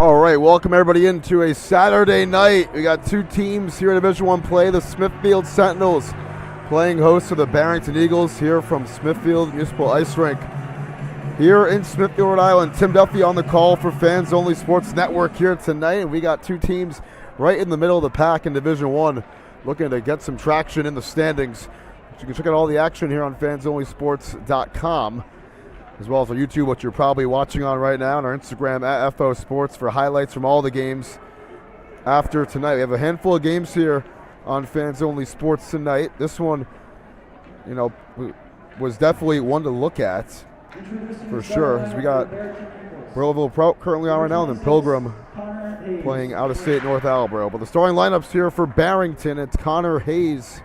All right, welcome everybody into a Saturday night. We got two teams here in Division I play. The Smithfield Sentinels playing host to the Barrington Eagles here from Smithfield Municipal Ice Rink. Here in Smithfield, Rhode Island, Tim Duffy on the call for Fans Only Sports Network here tonight. And we got two teams right in the middle of the pack in Division I looking to get some traction in the standings. You can check out all the action here on fansonlysports.com. as well as on YouTube, what you're probably watching on right now, and our Instagram at FO Sports for highlights from all the games after tonight. We have a handful of games here on Fans Only Sports tonight. This one, was definitely one to look at for sure. As we got Burleville currently on right now, and then Pilgrim playing out of state North Attleboro. But the starting lineups here for Barrington, it's Connor Hayes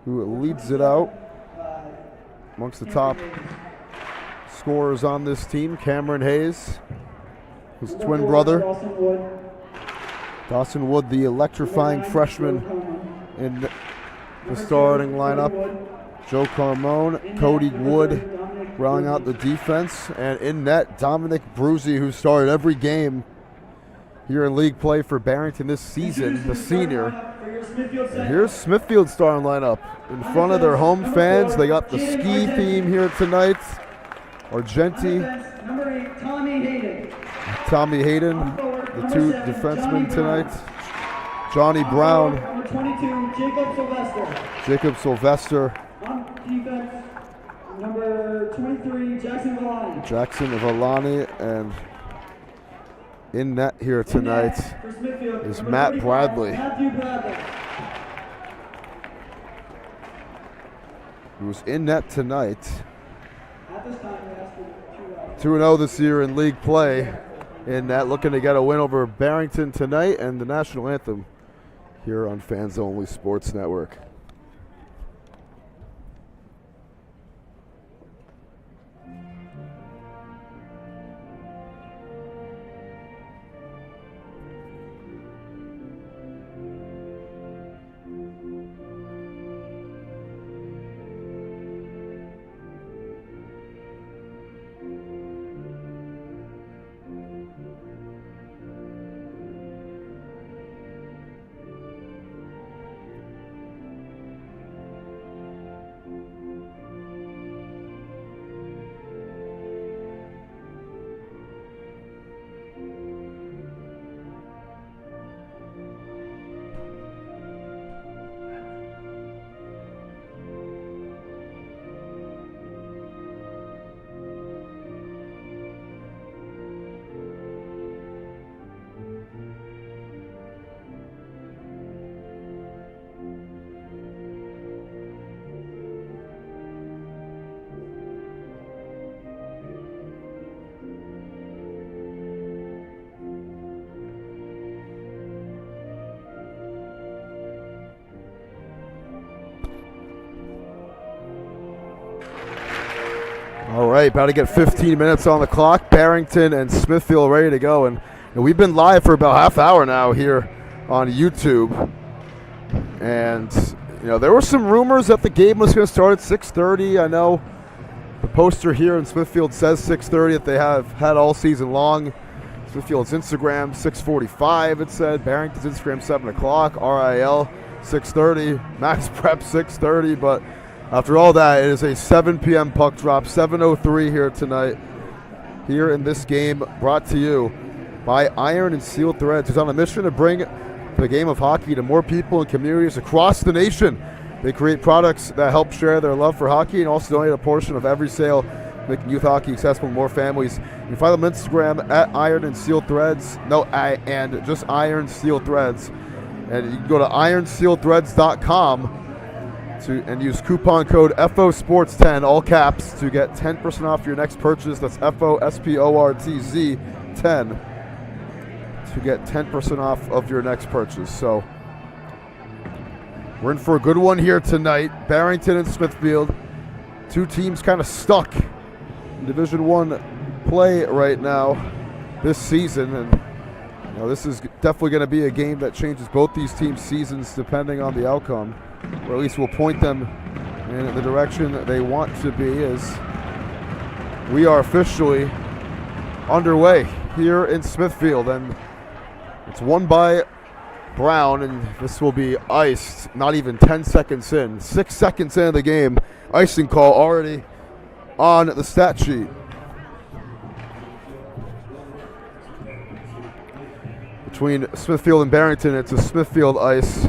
who leads it out amongst the top scorers on this team. Cameron Hayes, his twin brother. Dawson Wood, the electrifying freshman in the starting lineup. Joe Carmone, Cody Wood rounding out the defense. And in net, Dominic Bruzy, who started every game here in league play for Barrington this season, the senior. And here's Smithfield's starting lineup. In front of their home fans, they got the ski theme here tonight. Argenti, Tommy Hayden, the two defensemen tonight. Johnny Brown, Jacob Sylvester, number 23, Jackson Villani, and in net here tonight is Matt Bradley, who's in net tonight. 2-0 this year in league play, in that, looking to get a win over Barrington tonight and the national anthem here on Fans Only Sports Network. All right, about to get 15 minutes on the clock. Barrington and Smithfield ready to go. And we've been live for about half hour now here on YouTube. And, there were some rumors that the game was going to start at 6:30. I know the poster here in Smithfield says 6:30 that they have had all season long. Smithfield's Instagram, 6:45, it said. Barrington's Instagram, 7 o'clock. RIL, 6:30. Max Prep, 6:30. But after all that, it is a 7 p.m. puck drop, 7:03 here tonight. Here in this game, brought to you by Iron and Steel Threads, who's on a mission to bring the game of hockey to more people and communities across the nation. They create products that help share their love for hockey and also donate a portion of every sale, making youth hockey accessible to more families. You can find them on Instagram at Iron and Steel Threads. Just Iron Steel Threads. And you can go to ironsteelthreads.com and use coupon code FOSports10, all caps, to get 10% off your next purchase. That's FOSPORTZ 10 to get 10% off of your next purchase. So we're in for a good one here tonight. Barrington and Smithfield, two teams kind of stuck in Division I play right now this season, and this is definitely going to be a game that changes both these teams' seasons depending on the outcome, or at least will point them in the direction that they want to be, as we are officially underway here in Smithfield, and it's won by Brown, and this will be iced not even 10 seconds in. 6 seconds into the game, icing call already on the stat sheet. Between Smithfield and Barrington, it's a Smithfield ice.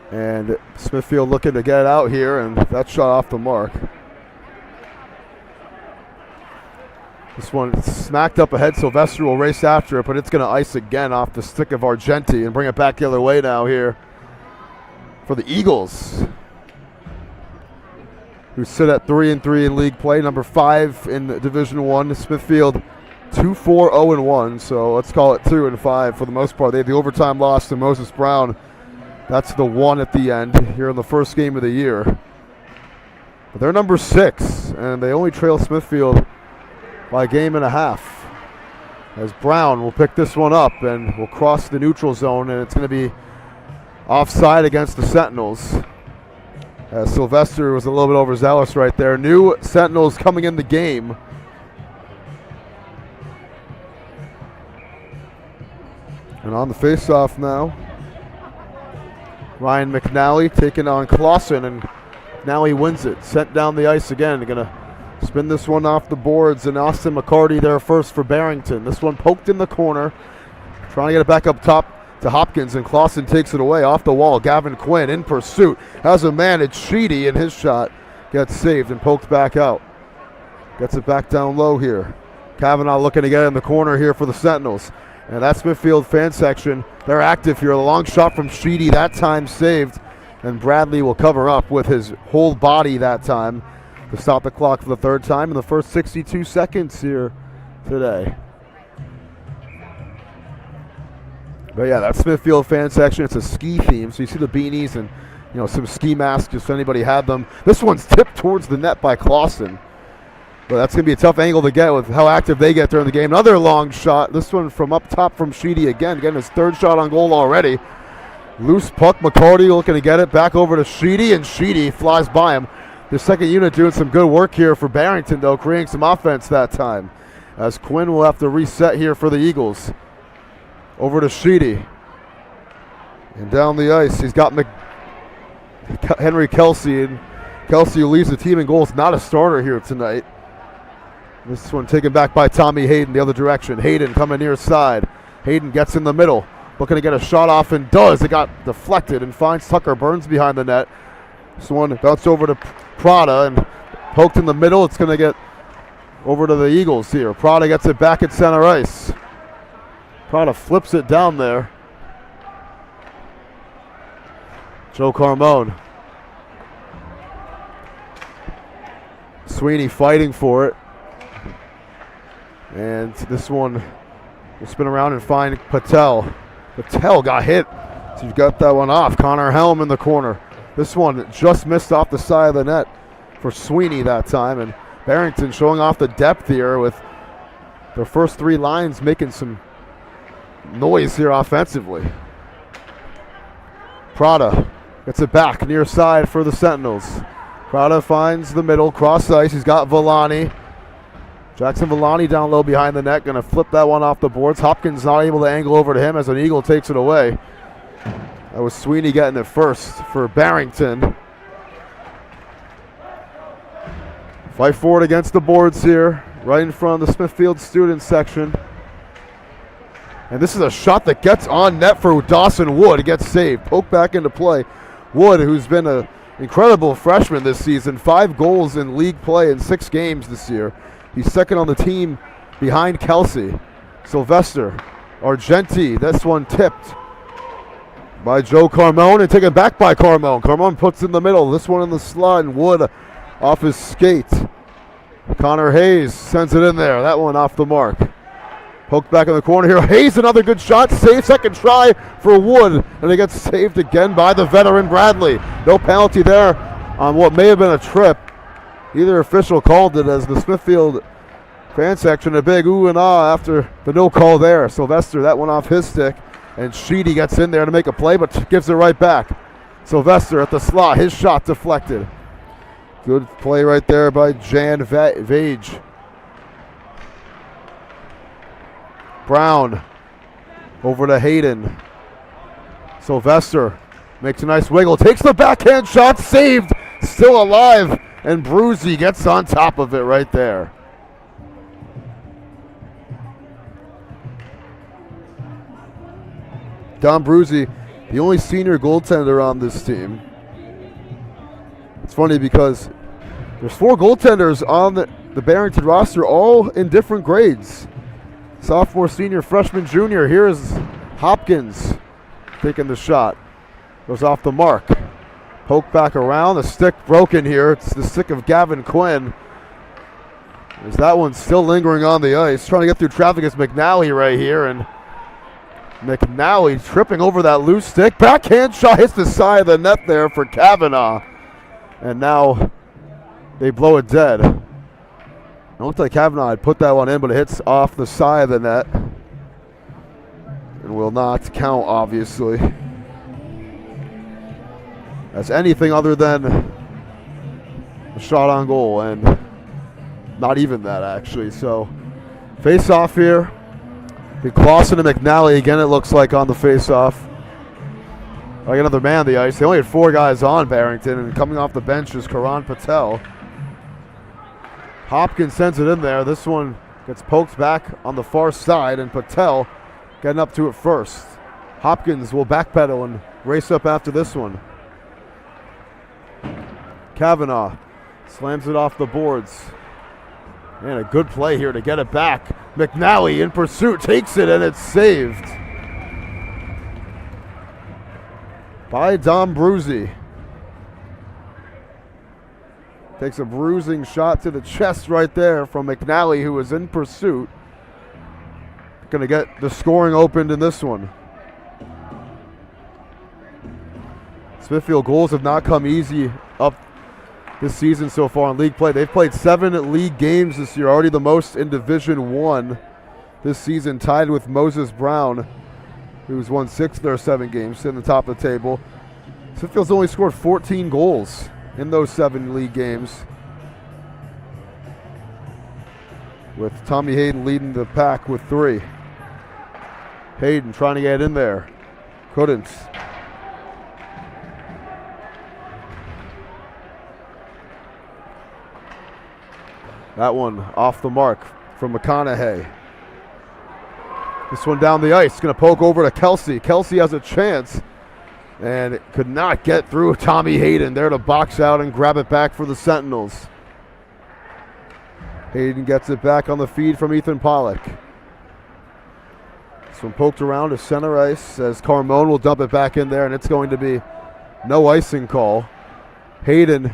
And Smithfield looking to get it out here, and that shot off the mark. This one smacked up ahead. Sylvester will race after it, but it's going to ice again off the stick of Argenti and bring it back the other way now here for the Eagles, who sit at 3-3 in league play, number 5 in Division I. Smithfield 2-4-0-1, so let's call it 2-5 for the most part. They had the overtime loss to Moses Brown. That's the one at the end here in the first game of the year. But they're number 6, and they only trail Smithfield by a game and a half. As Brown will pick this one up and will cross the neutral zone, and it's going to be offside against the Sentinels. As Sylvester was a little bit overzealous right there. New Sentinels coming in the game. And on the face-off now, Ryan McNally taking on Clausen, and now he wins it. Sent down the ice again. They're going to spin this one off the boards, and Austin McCarty there first for Barrington. This one poked in the corner, trying to get it back up top to Hopkins, and Clausen takes it away off the wall. Gavin Quinn in pursuit. Has a man. It's Sheedy, and his shot gets saved and poked back out. Gets it back down low here. Kavanaugh looking to get in the corner here for the Sentinels. And that Smithfield fan section, they're active here. A long shot from Sheedy, that time saved. And Bradley will cover up with his whole body that time to stop the clock for the third time in the first 62 seconds here today. But yeah, that Smithfield fan section, it's a ski theme, so you see the beanies and some ski masks if anybody had them. This one's tipped towards the net by Clausen. But that's going to be a tough angle to get with how active they get during the game. Another long shot. This one from up top from Sheedy again. Getting his third shot on goal already. Loose puck. McCarty looking to get it back over to Sheedy, and Sheedy flies by him. The second unit doing some good work here for Barrington, though, creating some offense that time. As Quinn will have to reset here for the Eagles. Over to Sheedy. And down the ice, he's got Henry Kelsey. And Kelsey, who leads the team in goals, not a starter here tonight. This one taken back by Tommy Hayden the other direction. Hayden coming near side. Hayden gets in the middle. Looking to get a shot off, and does. It got deflected and finds Tucker Burns behind the net. This one bounced over to Prada and poked in the middle. It's going to get over to the Eagles here. Prada gets it back at center ice. Prada flips it down there. Joe Carmone. Sweeney fighting for it. And this one will spin around and find Patel. Patel got hit, so you've got that one off. Connor Helm in the corner. This one just missed off the side of the net for Sweeney that time. And Barrington showing off the depth here with their first 3 lines making some noise here offensively. Prada gets it back near side for the Sentinels. Prada finds the middle, cross ice. He's got Villani. Jackson Villani down low behind the net, going to flip that one off the boards. Hopkins not able to angle over to him as an Eagle takes it away. That was Sweeney getting it first for Barrington. Fight forward against the boards here, right in front of the Smithfield student section. And this is a shot that gets on net for Dawson Wood. It gets saved, poked back into play. Wood, who's been an incredible freshman this season, 5 goals in league play in 6 games this year. He's second on the team behind Kelsey. Sylvester, Argenti, this one tipped by Joe Carmone and taken back by Carmone. Carmone puts in the middle, this one in the slot, and Wood off his skate. Connor Hayes sends it in there, that one off the mark. Poked back in the corner here. Hayes, another good shot, save, second try for Wood, and it gets saved again by the veteran Bradley. No penalty there on what may have been a trip. Either official called it, as the Smithfield fan section a big ooh and ah after the no call there. Sylvester, that one off his stick. And Sheedy gets in there to make a play, but gives it right back. Sylvester at the slot. His shot deflected. Good play right there by Jan Vage. Brown over to Hayden. Sylvester makes a nice wiggle. Takes the backhand shot. Saved. Still alive. And Bruzy gets on top of it right there. Don Bruzy, the only senior goaltender on this team. It's funny because there's 4 goaltenders on the Barrington roster, all in different grades. Sophomore, senior, freshman, junior. Here's Hopkins taking the shot. Goes off the mark. Poke back around. The stick broken here. It's the stick of Gavin Quinn. As that one's still lingering on the ice. Trying to get through traffic is McNally right here. And McNally tripping over that loose stick. Backhand shot hits the side of the net there for Kavanaugh. And now they blow it dead. It looked like Kavanaugh had put that one in, but it hits off the side of the net. And will not count, obviously. That's anything other than a shot on goal, and not even that, actually. So, face off here. Be Clausen and McNally again, it looks like, on the face-off. Like another man on the ice. They only had 4 guys on Barrington, and coming off the bench is Karan Patel. Hopkins sends it in there. This one gets poked back on the far side, and Patel getting up to it first. Hopkins will backpedal and race up after this one. Kavanaugh slams it off the boards. And a good play here to get it back. McNally in pursuit, takes it, and it's saved by Dom Bruzy. Takes a bruising shot to the chest right there from McNally, who was in pursuit. Going to get the scoring opened in this one. Smithfield goals have not come easy up this season so far in league play. They've played 7 league games this year, already the most in Division 1 this season, tied with Moses Brown, who's won 6 of their 7 games, sitting at the top of the table. Smithfield's only scored 14 goals in those 7 league games, with Tommy Hayden leading the pack with 3. Hayden trying to get in there. Couldn't. That one off the mark from McConaughey. This one down the ice. Going to poke over to Kelsey. Kelsey has a chance and could not get through Tommy Hayden there to box out and grab it back for the Sentinels. Hayden gets it back on the feed from Ethan Pollock. This one poked around to center ice as Carmone will dump it back in there, and it's going to be no icing call. Hayden,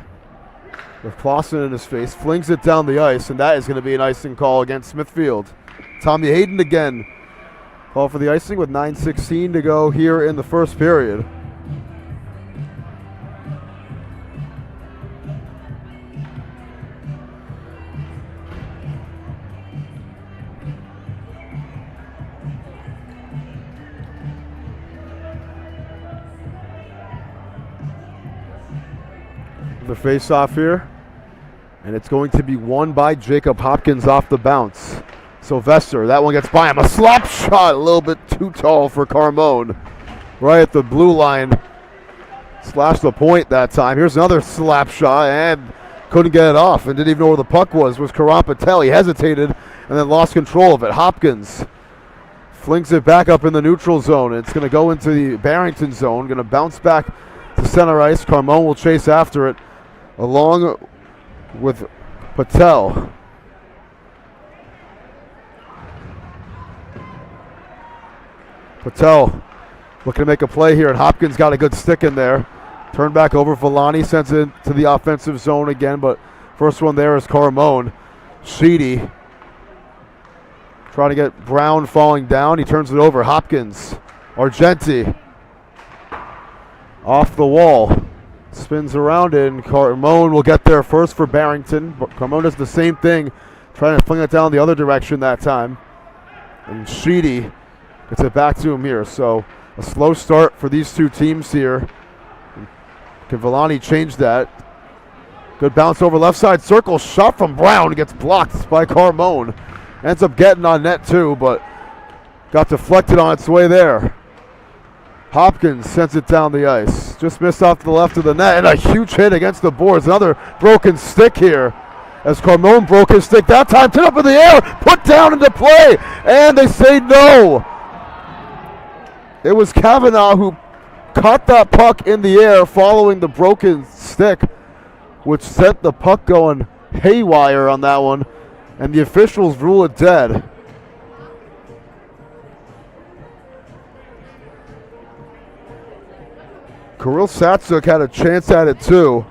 with Clausen in his face, flings it down the ice, and that is going to be an icing call against Smithfield. Tommy Hayden again. Call for the icing with 9:16 to go here in the first period. The face-off here, and it's going to be won by Jacob Hopkins off the bounce. Sylvester, that one gets by him. A slap shot, a little bit too tall for Carmone. Right at the blue line. Slashed the point that time. Here's another slap shot, and couldn't get it off, and didn't even know where the puck was Karan Patel. He hesitated and then lost control of it. Hopkins flings it back up in the neutral zone. It's going to go into the Barrington zone. Going to bounce back to center ice. Carmone will chase after it, along with Patel. Patel looking to make a play here, and Hopkins got a good stick in there. Turn back over. Villani sends it to the offensive zone again, but first one there is Carmone. Sheedy trying to get Brown falling down. He turns it over. Hopkins. Argenti off the wall. Spins around it, and Carmone will get there first for Barrington. Carmone does the same thing, trying to fling it down the other direction that time. And Sheedy Gets it back to him here. So a slow start for these two teams here. Can Villani change that? Good bounce over left side circle. Shot from Brown. Gets blocked by Carmone. Ends up getting on net too, but got deflected on its way there. Hopkins sends it down the ice. Just missed off to the left of the net, and a huge hit against the boards. Another broken stick here as Carmone broke his stick that time. Tip up in the air, put down into play, and they say no. It was Kavanaugh who caught that puck in the air following the broken stick, which sent the puck going haywire on that one, and the officials rule it dead. Kirill Satsuk had a chance at it too.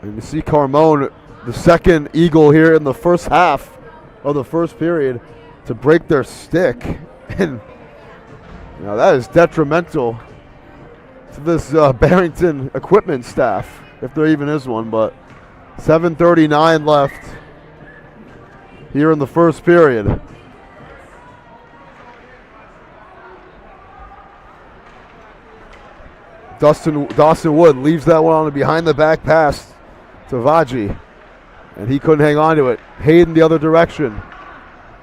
And you see Carmone, the second Eagle here in the first half of the first period, to break their stick. And that is detrimental to this Barrington equipment staff, if there even is one. But 7:39 left here in the first period. Dawson Wood leaves that one on a behind the back pass to Vaji, and he couldn't hang on to it. Hayden the other direction.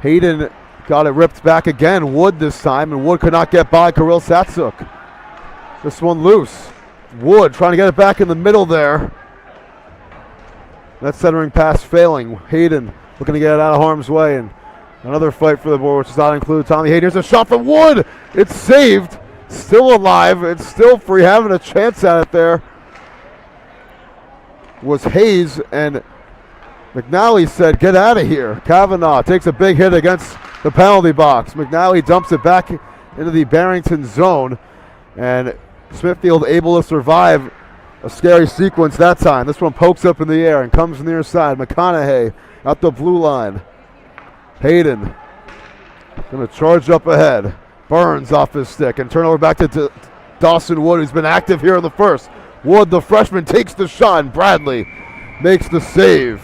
Hayden got it ripped back again. Wood this time, and Wood could not get by Kirill Satsuk. This one loose. Wood trying to get it back in the middle there. That centering pass failing. Hayden looking to get it out of harm's way, and another fight for the board, which does not include Tommy Hayden. Here's a shot from Wood. It's saved. Still alive. It's still free. Having a chance at it there was Hayes, and McNally said, get out of here. Kavanaugh takes a big hit against the penalty box. McNally dumps it back into the Barrington zone, and Smithfield able to survive a scary sequence that time. This one pokes up in the air and comes near side. McConaughey out the blue line. Hayden going to charge up ahead. Burns off his stick and turnover back to Dawson Wood, who's been active here in the first. Wood, the freshman, takes the shot, and Bradley makes the save.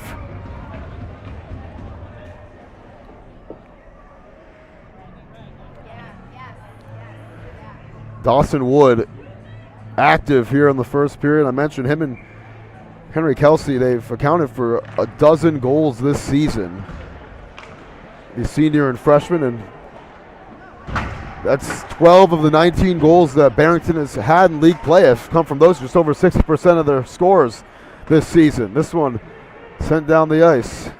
Dawson Wood active here in the first period. I mentioned him and Henry Kelsey. They've accounted for a dozen goals this season. The senior and freshman, and that's 12 of the 19 goals that Barrington has had in league play have come from those. Just over 60% of their scores this season. This one sent down the ice.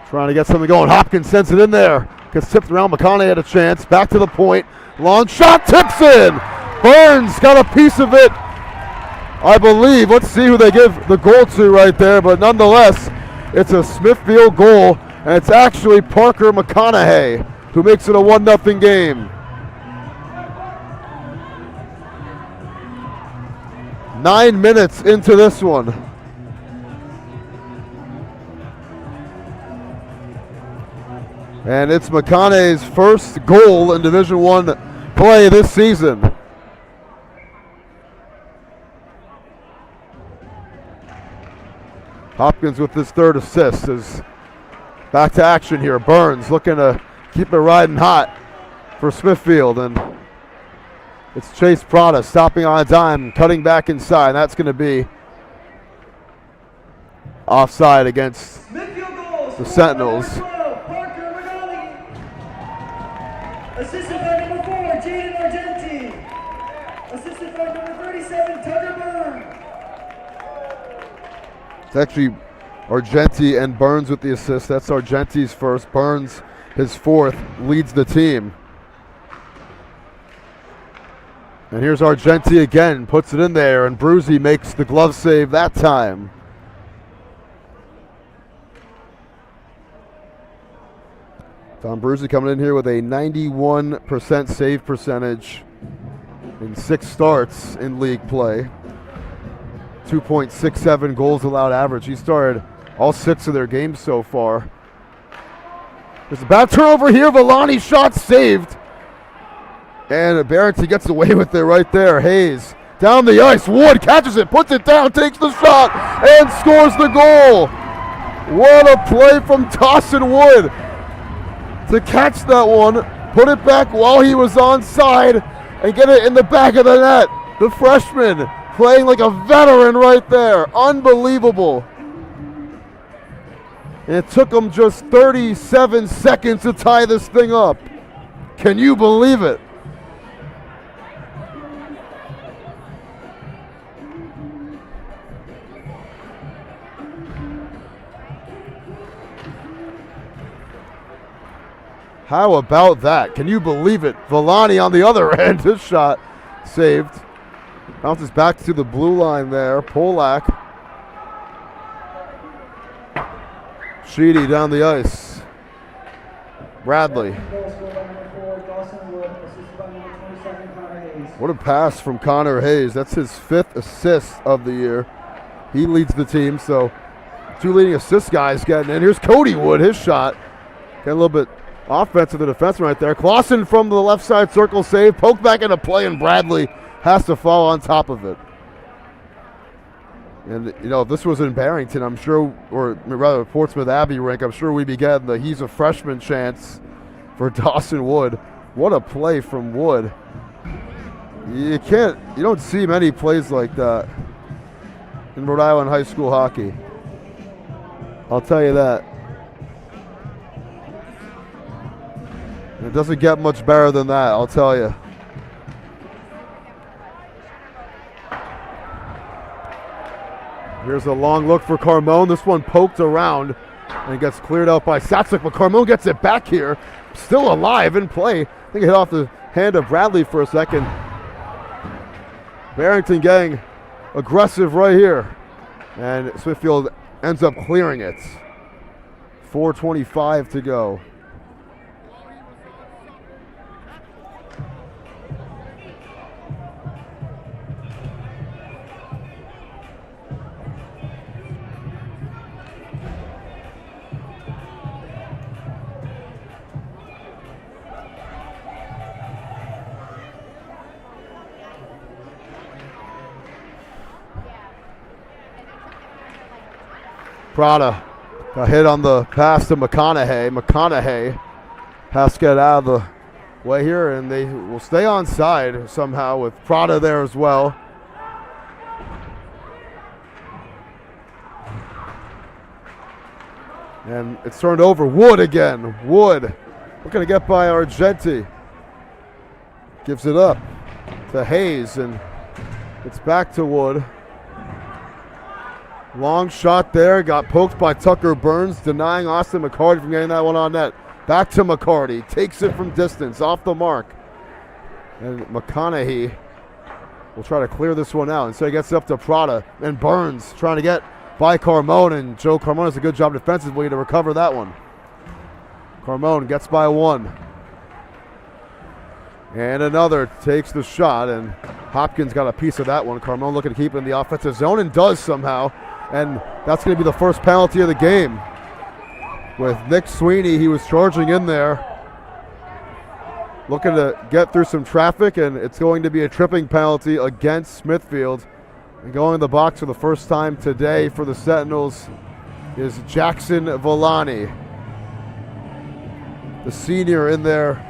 Trying to get something going. Hopkins sends it in there. Gets tipped around. McConaughey had a chance. Back to the point. Long shot. Tips in. Burns got a piece of it, I believe. Let's see who they give the goal to right there. But nonetheless, it's a Smithfield goal. And it's actually Parker McConaughey who makes it a 1-0 game. 9 minutes into this one. And it's McConaughey's first goal in Division I play this season. Hopkins with his third assist is back to action here. Burns looking to keep it riding hot for Smithfield, and it's Chase Prada stopping on a dime, cutting back inside. That's going to be offside against the Sentinels. Assisted by number 4, Jaden Argenti. Assisted by number 37, Tucker Burns. It's actually Argenti and Burns with the assist. That's Argenti's first. Burns, his fourth, leads the team. And here's Argenti again, puts it in there, and Bruzy makes the glove save that time. Tom Bruzy coming in here with a 91% save percentage in 6 starts in league play. 2.67 goals allowed average. He started all 6 of their games so far. There's a bad turnover here. Villani shot saved. And Barrington gets away with it right there. Hayes down the ice. Wood catches it, puts it down, takes the shot, and scores the goal. What a play from Dawson Wood to catch that one, put it back while he was onside, and get it in the back of the net. The freshman playing like a veteran right there. Unbelievable. And it took him just 37 seconds to tie this thing up. Can you believe it? How about that? Can you believe it? Villani on the other end. His shot saved. Bounces back to the blue line there. Polak. Sheedy down the ice. Bradley. What a pass from Connor Hayes. That's his 5th assist of the year. He leads the team, so 2 leading assist guys getting in. Here's Cody Wood, his shot. Got a little bit offensive, the defenseman right there. Clausen from the left side circle save. Poked back into play, and Bradley has to fall on top of it. And, you know, if this was in Barrington, I'm sure, or rather Portsmouth Abbey rink, I'm sure we'd be getting the he's a freshman chance for Dawson Wood. What a play from Wood. You don't see many plays like that in Rhode Island high school hockey. I'll tell you that. It doesn't get much better than that, I'll tell you. Here's a long look for Carmone. This one poked around and gets cleared out by Satsik, but Carmone gets it back here. Still alive in play. I think it hit off the hand of Bradley for a second. Barrington getting aggressive right here. And Smithfield ends up clearing it. 4:25 to go. Prada got hit on the pass to McConaughey. McConaughey has to get out of the way here, and they will stay on side somehow with Prada there as well. And it's turned over. Wood again. Wood looking to get by Argenti. Gives it up to Hayes, and it's back to Wood. Long shot there, got poked by Tucker Burns, denying Austin McCarty from getting that one on net. Back to McCarty, takes it from distance, off the mark. And McConaughey will try to clear this one out. Instead he gets up to Prada, and Burns trying to get by Carmone, and Joe Carmone does a good job defensively to recover that one. Carmone gets by one. And another takes the shot, and Hopkins got a piece of that one. Carmone looking to keep it in the offensive zone, and does somehow. And that's going to be the first penalty of the game. With Nick Sweeney, he was charging in there, looking to get through some traffic, and it's going to be a tripping penalty against Smithfield. And going in the box for the first time today for the Sentinels is Jackson Villani, the senior, in there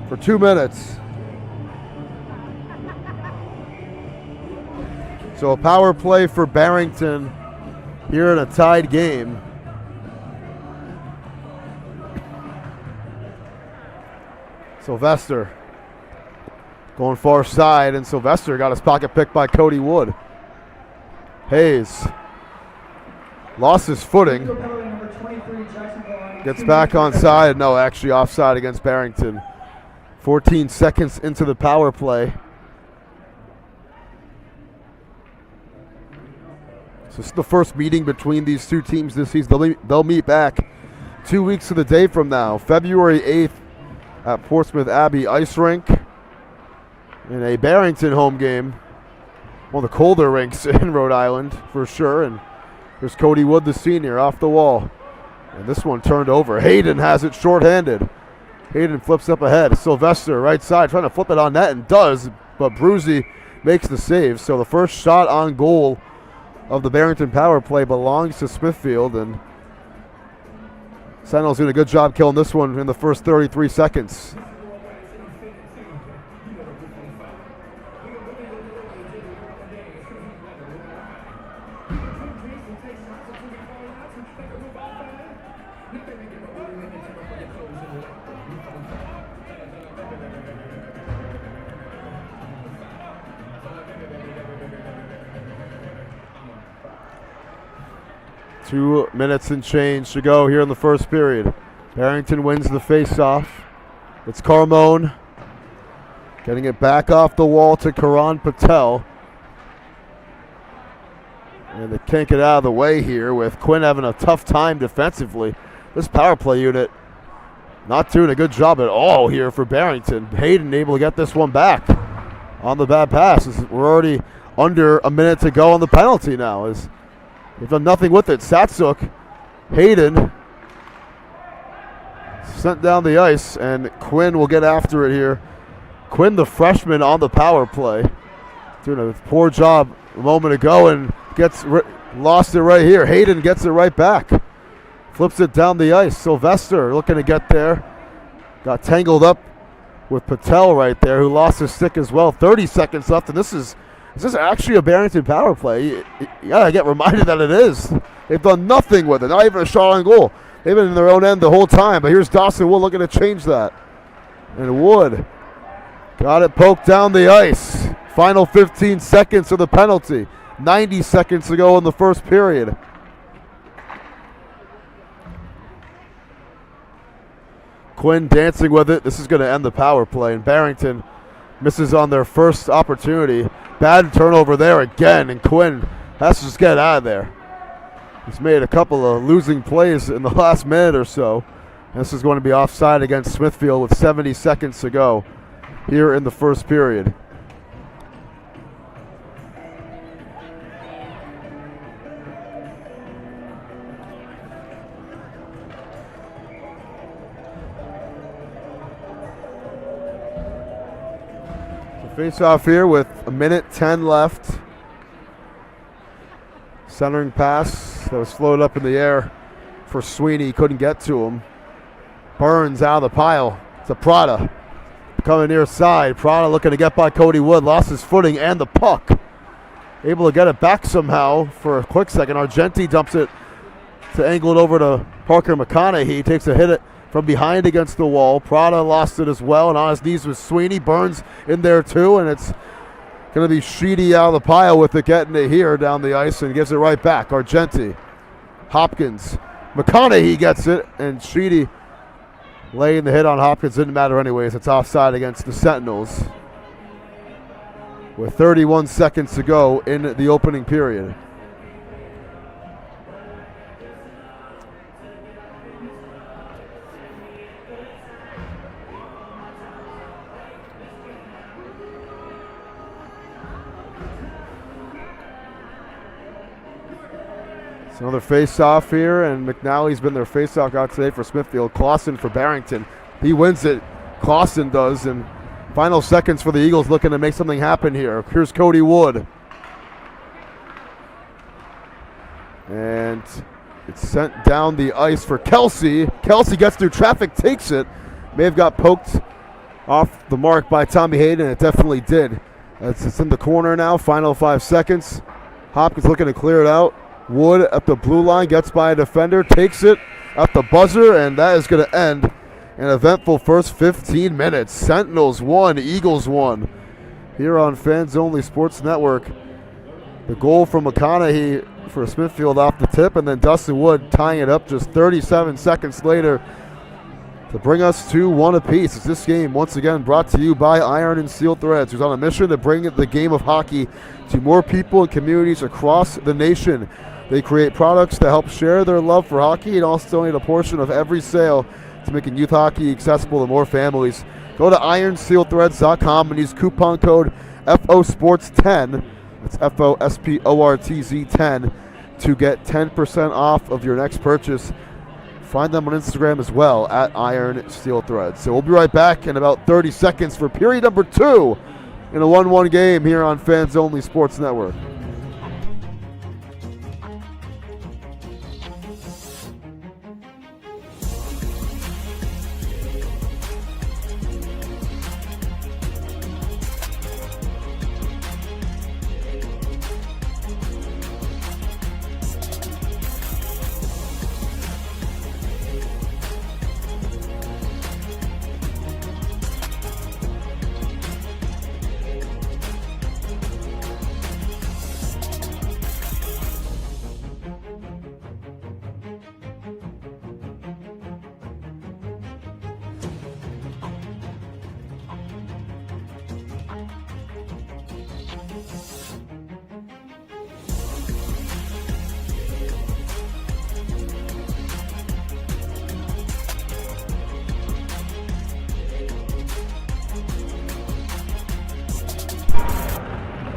for 2 minutes. So a power play for Barrington here in a tied game. Sylvester going far side, and Sylvester got his pocket picked by Cody Wood. Hayes lost his footing. Gets back on side. No, actually offside against Barrington. 14 seconds into the power play. So this is the first meeting between these two teams this season. They'll meet back 2 weeks to the day from now, February 8th at Portsmouth Abbey Ice Rink in a Barrington home game. One of the colder rinks in Rhode Island for sure. And there's Cody Wood, the senior, off the wall. And this one turned over. Hayden has it shorthanded. Hayden flips up ahead. Sylvester right side trying to flip it on net, and does, but Bruzy makes the save. So the first shot on goal of the Barrington power play belongs to Smithfield, and Sentinels doing a good job killing this one in the first 33 seconds. Two minutes and change to go here in the first period. Barrington wins the face-off. It's Carmone getting it back off the wall to Karan Patel. And they can't get out of the way here with Quinn having a tough time defensively. This power play unit not doing a good job at all here for Barrington. Hayden able to get this one back on the bad pass. We're already under a minute to go on the penalty now. They've done nothing with it. Satsuk, Hayden sent down the ice, and Quinn will get after it here. Quinn, the freshman, on the power play, doing a poor job a moment ago and lost it right here. Hayden gets it right back. Flips it down the ice. Sylvester looking to get there. Got tangled up with Patel right there, who lost his stick as well. 30 seconds left, and this is actually a Barrington power play? You gotta get reminded that it is. They've done nothing with it, not even a shot on goal. They've been in their own end the whole time, but here's Dawson Wood looking to change that. And Wood got it poked down the ice. Final 15 seconds of the penalty. 90 seconds to go in the first period. Quinn dancing with it. This is going to end the power play, and Barrington misses on their first opportunity. Bad turnover there again, and Quinn has to just get out of there. He's made a couple of losing plays in the last minute or so. This is going to be offside against Smithfield with 70 seconds to go here in the first period. Face off here with a minute 10 left. Centering pass that was floated up in the air for Sweeney. Couldn't get to him. Burns out of the pile to Prada. Coming near side. Prada looking to get by Cody Wood. Lost his footing and the puck. Able to get it back somehow for a quick second. Argenti dumps it to angle it over to Parker McConaughey. Takes a hit from behind against the wall. Prada lost it as well, and on his knees was Sweeney. Burns in there too, and it's going to be Sheedy out of the pile with it, getting it here down the ice and gives it right back. Argenti, Hopkins, McConaughey gets it, and Sheedy laying the hit on Hopkins. Didn't matter anyways. It's offside against the Sentinels with 31 seconds to go in the opening period. It's another face-off here, and McNally's been their face-off out today for Smithfield. Clausen for Barrington. He wins it. Clausen does, and final seconds for the Eagles looking to make something happen here. Here's Cody Wood. And it's sent down the ice for Kelsey. Kelsey gets through traffic, takes it. May have got poked off the mark by Tommy Hayden. It definitely did. It's in the corner now. Final 5 seconds. Hopkins looking to clear it out. Wood at the blue line, gets by a defender, takes it at the buzzer, and that is going to end an eventful first 15 minutes. Sentinels 1, Eagles 1 here on Fans Only Sports Network. The goal from McConaughey for Smithfield off the tip, and then Dustin Wood tying it up just 37 seconds later to bring us to 1 apiece. It's this game once again brought to you by Iron and Steel Threads, who's on a mission to bring the game of hockey to more people and communities across the nation. They create products to help share their love for hockey and also donate a portion of every sale to making youth hockey accessible to more families. Go to ironsteelthreads.com and use coupon code FOSports10, that's FOSPORTZ10, to get 10% off of your next purchase. Find them on Instagram as well at Iron Steel Threads. So we'll be right back in about 30 seconds for period number 2 in a 1-1 game here on Fans Only Sports Network.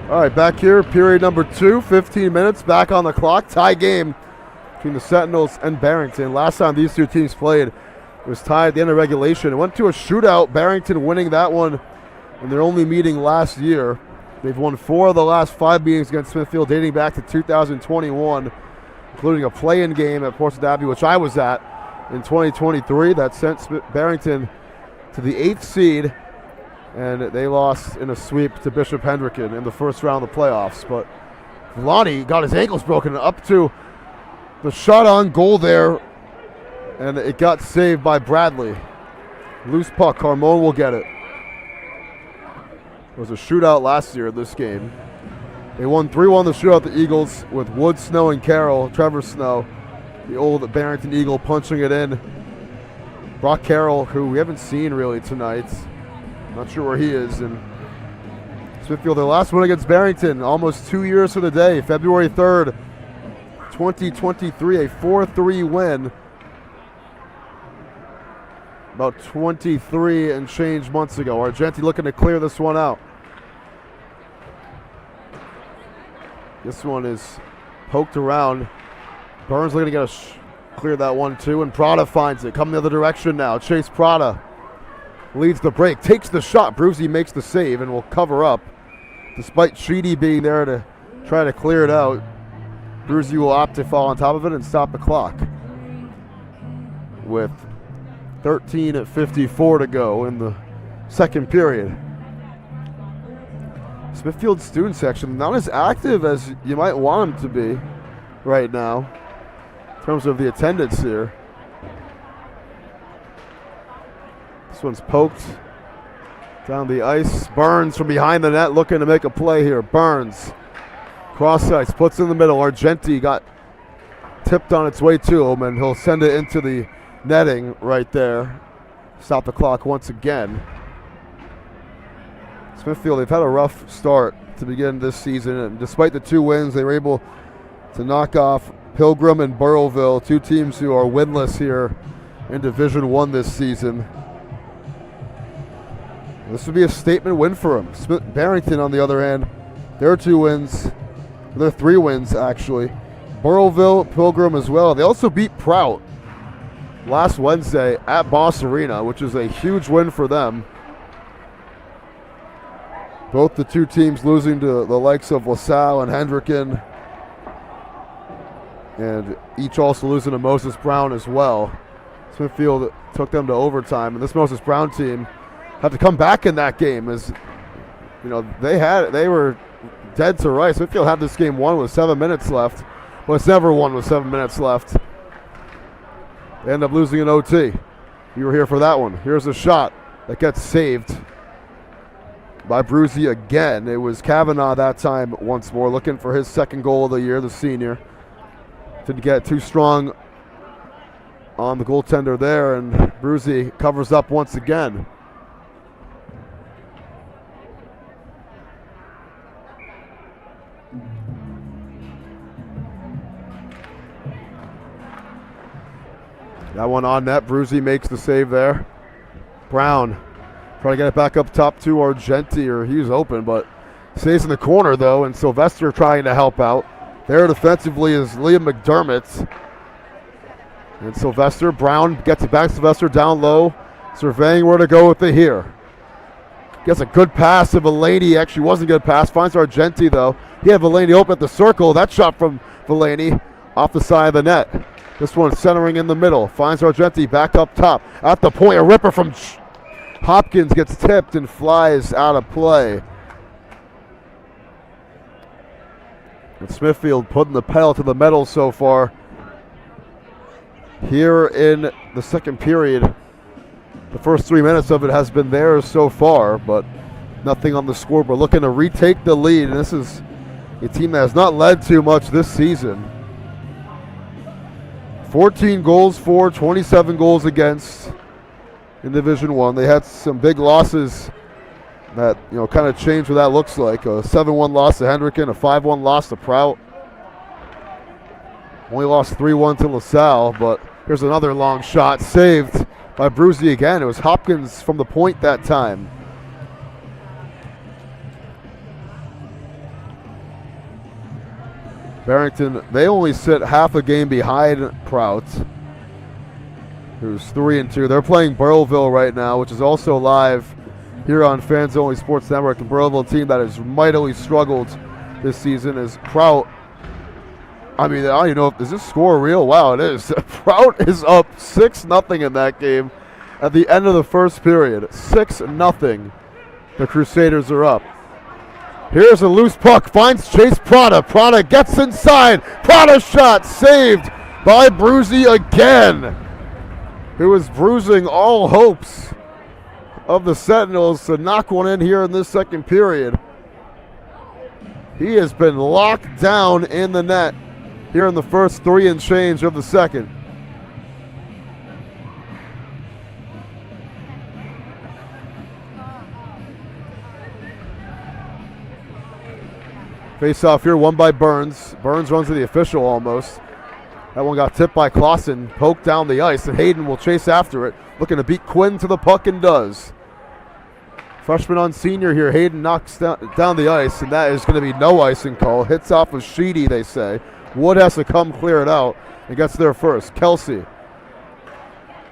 All right, back here, period number 2, 15 minutes, back on the clock. Tie game between the Sentinels and Barrington. Last time these two teams played, it was tied at the end of regulation. It went to a shootout, Barrington winning that one in their only meeting last year. They've won 4 of the last 5 meetings against Smithfield dating back to 2021, including a play-in game at Portsmouth Abbey, which I was at in 2023. That sent Barrington to the 8th seed, and they lost in a sweep to Bishop Hendricken in the first round of the playoffs. But Lonnie got his ankles broken up to the shot on goal there, and it got saved by Bradley. Loose puck, Carmone will get it. It was a shootout last year in this game. They won 3-1 the shootout, the Eagles, with Wood, Snow, and Carroll, Trevor Snow, the old Barrington Eagle, punching it in. Brock Carroll, who we haven't seen really tonight. Not sure where he is. And Smithfield, their last win against Barrington, almost 2 years to the day, February 3rd, 2023, a 4-3 win. About 23 and change months ago. Argenti looking to clear this one out. This one is poked around. Burns looking to get clear that one too, and Prada finds it. Coming the other direction now. Chase Prada leads the break, takes the shot. Bruzy makes the save and will cover up. Despite Sheedy being there to try to clear it out, Bruzy will opt to fall on top of it and stop the clock. With 13:54 to go in the second period. Smithfield student section not as active as you might want them to be right now in terms of the attendance here. This one's poked down the ice. Burns from behind the net looking to make a play here. Burns, cross ice, puts it in the middle. Argenti got tipped on its way to him, and he'll send it into the netting right there. Stop the clock once again. Smithfield, they've had a rough start to begin this season, and despite the 2 wins, they were able to knock off Pilgrim and Burrowville, 2 teams who are winless here in Division I this season. This would be a statement win for them. Barrington, on the other hand, their 2 wins, their 3 wins actually. Burrowville, Pilgrim as well. They also beat Prout last Wednesday at Boss Arena, which is a huge win for them. Both the 2 teams losing to the likes of LaSalle and Hendricken, and each also losing to Moses Brown as well. Smithfield took them to overtime, and this Moses Brown team had to come back in that game, as you know they were dead to rights. Smithfield had this game won with 7 minutes left, but it's never won with 7 minutes left. They end up losing an OT. You were here for that one. Here's a shot that gets saved by Bruzy again. It was Kavanaugh that time once more, looking for his 2nd goal of the year, the senior. Didn't get too strong on the goaltender there, and Bruzy covers up once again. That one on net. Bruzy makes the save there. Brown trying to get it back up top to Argenti, or he was open, but stays in the corner though, and Sylvester trying to help out. There defensively is Liam McDermott. And Sylvester, Brown gets it back. Sylvester down low, surveying where to go with it here. Gets a good pass to Villaney. Actually wasn't a good pass. Finds Argenti though. He had Villaney open at the circle. That shot from Villaney off the side of the net. This one centering in the middle. Finds Argenti back up top. At the point, a ripper from Hopkins gets tipped and flies out of play. And Smithfield putting the pedal to the metal so far here in the second period. The first 3 minutes of it has been theirs so far, but nothing on the scoreboard. Looking to retake the lead, and this is a team that has not led too much this season. 14 goals for, 27 goals against in Division I. They had some big losses that kind of changed what that looks like. A 7-1 loss to Hendricken, a 5-1 loss to Prout. Only lost 3-1 to LaSalle, but here's another long shot saved by Bruzy again. It was Hopkins from the point that time. Barrington, they only sit half a game behind Prout, who's 3-2. They're playing Burrillville right now, which is also live here on Fans Only Sports Network. And Burrillville, a team that has mightily struggled this season, is Prout. I mean, I don't even know if, is this score real? Wow, it is. Prout is up 6-0 in that game at the end of the first period. 6-0. The Crusaders are up. Here's a loose puck, finds Chase Prada. Prada gets inside. Prada shot saved by Bruzy again, who is bruising all hopes of the Sentinels to knock one in here in this second period. He has been locked down in the net here in the first 3 and change of the second. Face off here, won by Burns. Burns runs to the official almost. That one got tipped by Clausen, poked down the ice, and Hayden will chase after it, looking to beat Quinn to the puck and does. Freshman on senior here, Hayden knocks down the ice, and that is going to be no icing call. Hits off of Sheedy, they say. Wood has to come clear it out and gets there first. Kelsey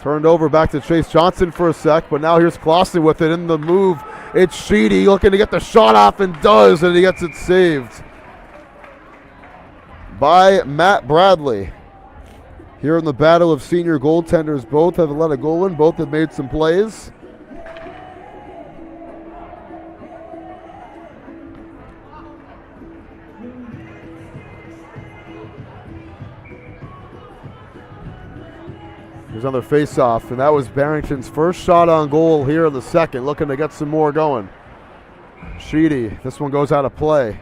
turned over back to Chase Johnson for a sec, but now here's Clausen with it in the move. It's Sheedy looking to get the shot off and does, and he gets it saved by Matt Bradley. Here in the battle of senior goaltenders, both have let a goal in, both have made some plays. There's another face-off, and that was Barrington's first shot on goal here in the second, looking to get some more going. Sheedy, this one goes out of play.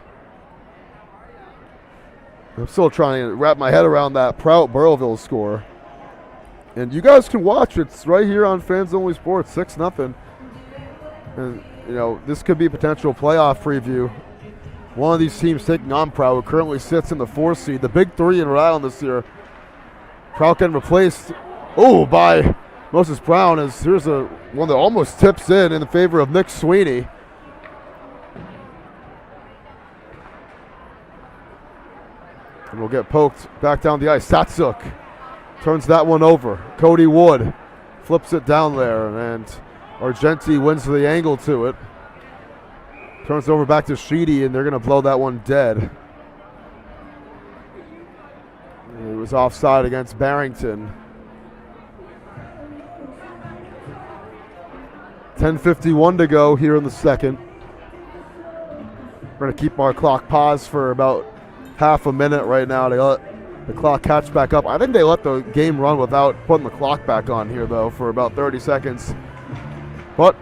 I'm still trying to wrap my head around that Prout Burrillville score. And you guys can watch, it's right here on Fans Only Sports, 6-0. And, you know, this could be a potential playoff preview. One of these teams taking on Prout, who currently sits in the 4th seed. The big 3 in Rhode Island this year. Prout getting replaced by Moses Brown, as here's one that almost tips in favor of Nick Sweeney. And we'll get poked back down the ice. Satsuk turns that one over. Cody Wood flips it down there, and Argenti wins the angle to it. Turns over back to Sheedy, and they're going to blow that one dead. It was offside against Barrington. 10:51 to go here in the second. We're going to keep our clock paused for about half a minute right now to let the clock catch back up. I think they let the game run without putting the clock back on here, though, for about 30 seconds. But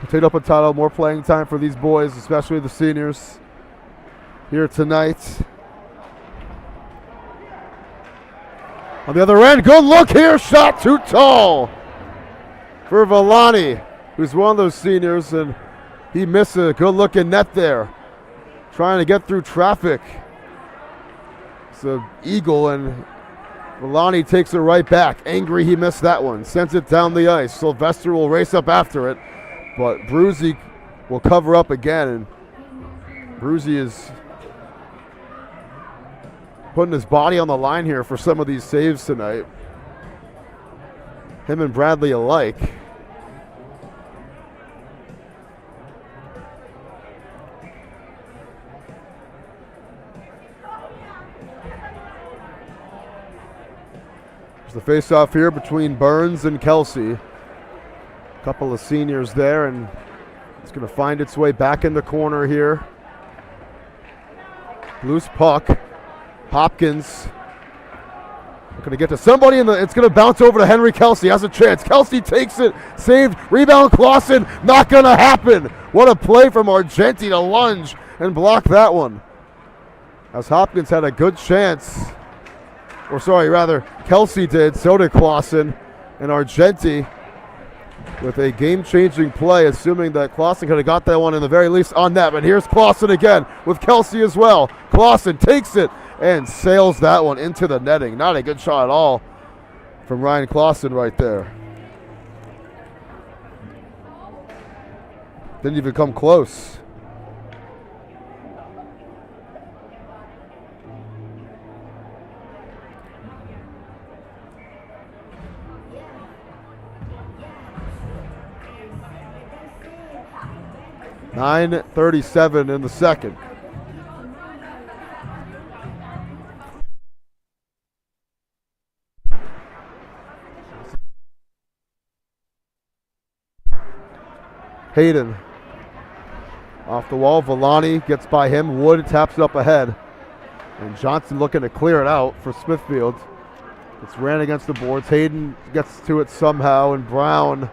potato potato, more playing time for these boys, especially the seniors here tonight. On the other end, good look here, shot too tall for Villani, who's one of those seniors, and he missed a good-looking net there, trying to get through traffic. It's an eagle, and Villani takes it right back. Angry he missed that one, sends it down the ice. Sylvester will race up after it, but Bruzy will cover up again, and Bruzy is putting his body on the line here for some of these saves tonight. Him and Bradley alike. There's the face-off here between Burns and Kelsey. A couple of seniors there, and it's going to find its way back in the corner here. Loose puck. Hopkins going to get to somebody, it's going to bounce over to Henry Kelsey. Has a chance. Kelsey takes it. Saved. Rebound Clausen. Not going to happen. What a play from Argenti to lunge and block that one. As Hopkins had a good chance. Or sorry, rather, Kelsey did. So did Clausen. And Argenti with a game-changing play, assuming that Clausen could have got that one in the very least on net. But here's Clausen again with Kelsey as well. Clausen takes it and sails that one into the netting. Not a good shot at all from Ryan Clausen right there. Didn't even come close. 9:37 in the second. Hayden off the wall. Villani gets by him. Wood taps it up ahead. And Johnson looking to clear it out for Smithfield. It's ran against the boards. Hayden gets to it somehow, and Brown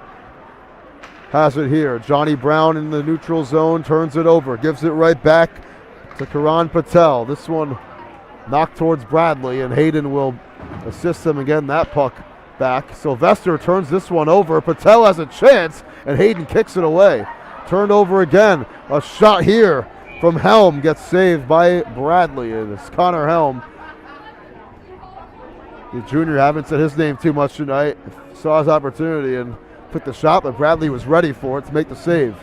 has it here. Johnny Brown in the neutral zone, turns it over, gives it right back to Karan Patel. This one knocked towards Bradley, and Hayden will assist him again. That puck back. Sylvester turns this one over. Patel has a chance, and Hayden kicks it away. Turned over again. A shot here from Helm gets saved by Bradley, and it's Connor Helm. The junior haven't said his name too much tonight. Saw his opportunity and took the shot, but Bradley was ready for it to make the save.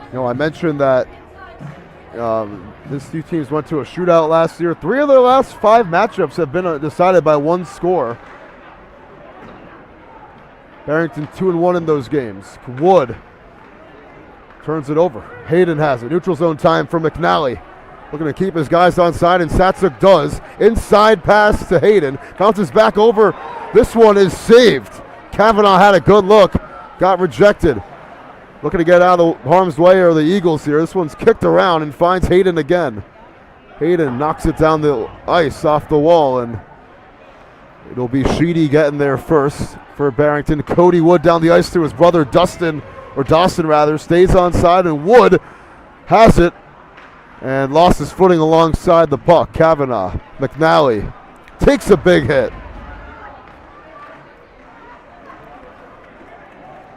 You know, I mentioned that these two teams went to a shootout last year. 3 of their last 5 matchups have been decided by 1 score. Barrington 2-1 in those games. Wood turns it over. Hayden has it. Neutral zone time for McNally. Looking to keep his guys on side, and Satsuk does. Inside pass to Hayden. Bounces back over. This one is saved. Kavanaugh had a good look. Got rejected. Looking to get out of the harm's way are the Eagles here. This one's kicked around and finds Hayden again. Hayden knocks it down the ice off the wall, and it'll be Sheedy getting there first for Barrington. Cody Wood down the ice to his brother Dawson rather, stays on side, and Wood has it and lost his footing alongside the puck. Kavanaugh, McNally takes a big hit.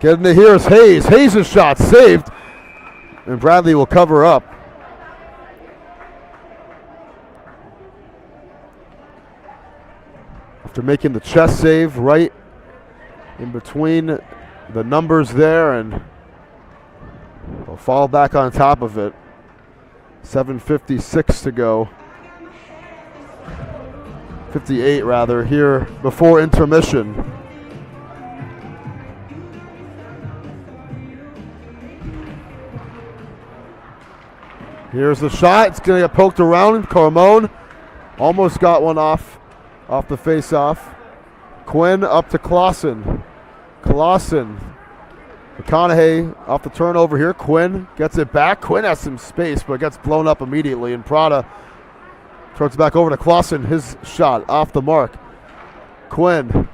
Getting to here is Hayes. Hayes' shot saved, and Bradley will cover up. After making the chest save right in between the numbers there, and they'll fall back on top of it. 7:56 to go. 58 rather, here before intermission. Here's the shot. It's going to get poked around. Carmone almost got one off the face-off. Quinn up to Clausen. McConaughey off the turnover here. Quinn gets it back. Quinn has some space, but gets blown up immediately. And Prada turns it back over to Clausen. His shot off the mark. Quinn.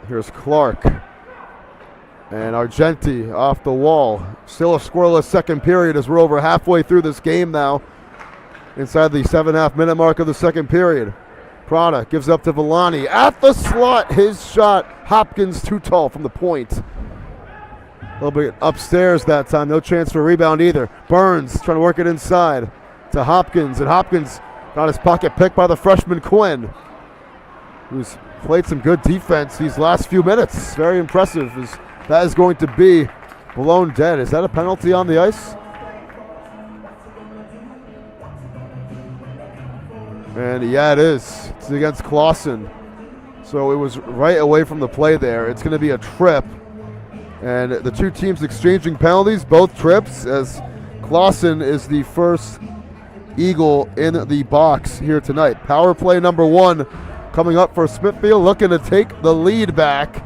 Here's Clark. And Argenti off the wall. Still a scoreless second period as we're over halfway through this game now. Inside the 7.5 minute mark of the second period. Prada gives up to Villani. At the slot, his shot. Hopkins too tall from the point. A little bit upstairs that time. No chance for a rebound either. Burns trying to work it inside to Hopkins. And Hopkins got his pocket picked by the freshman Quinn, who's played some good defense these last few minutes. Very impressive. That is going to be blown dead. Is that a penalty on the ice? And yeah, it is. It's against Clausen. So it was right away from the play there. It's going to be a trip. And the two teams exchanging penalties, both trips, as Clausen is the first Eagle in the box here tonight. Power play number 1 coming up for Smithfield, looking to take the lead back.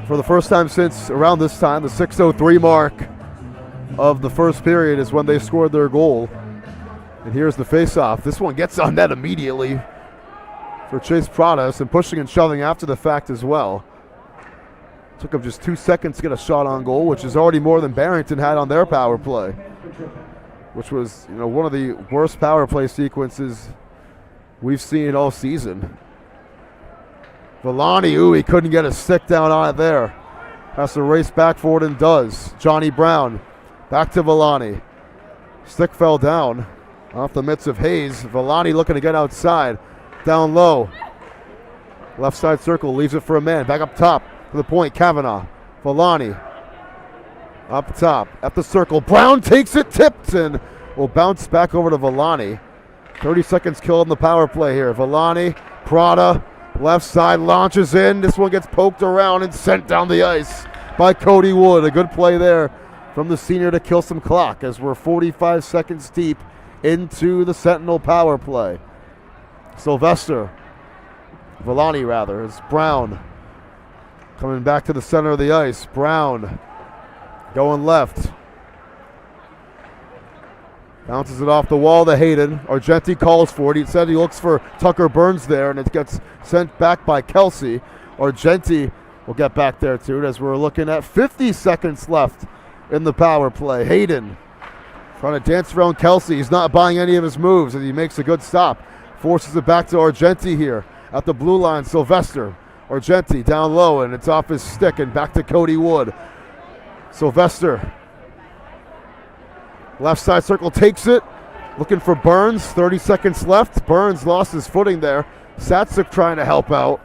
For the first time since around this time, the 6:03 mark of the first period is when they scored their goal. And here's the face-off. This one gets on net immediately for Chase Pradas, and pushing and shoving after the fact as well. Took him just 2 seconds to get a shot on goal, which is already more than Barrington had on their power play, which was, one of the worst power play sequences we've seen all season. Villani, he couldn't get a stick down on it there. Has to race back for it and does. Johnny Brown, back to Villani. Stick fell down off the mitts of Hayes. Villani looking to get outside. Down low. Left side circle, leaves it for a man. Back up top to the point, Kavanaugh. Villani. Up top, at the circle. Brown takes it, tipped, and will bounce back over to Villani. 30 seconds killed in the power play here. Villani, Prada, left side, launches in. This one gets poked around and sent down the ice by Cody Wood. A good play there from the senior to kill some clock as we're 45 seconds deep into the Sentinel power play. Villani rather, is Brown coming back to the center of the ice. Brown going left. Bounces it off the wall to Hayden. Argenti calls for it. He said he looks for Tucker Burns there, and it gets sent back by Kelsey. Argenti will get back there too, as we're looking at 50 seconds left in the power play. Hayden trying to dance around Kelsey. He's not buying any of his moves, and he makes a good stop. Forces it back to Argenti here at the blue line. Sylvester. Argenti down low, and it's off his stick, and back to Cody Wood. Sylvester. Left side circle takes it. Looking for Burns. 30 seconds left. Burns lost his footing there. Satsuk trying to help out.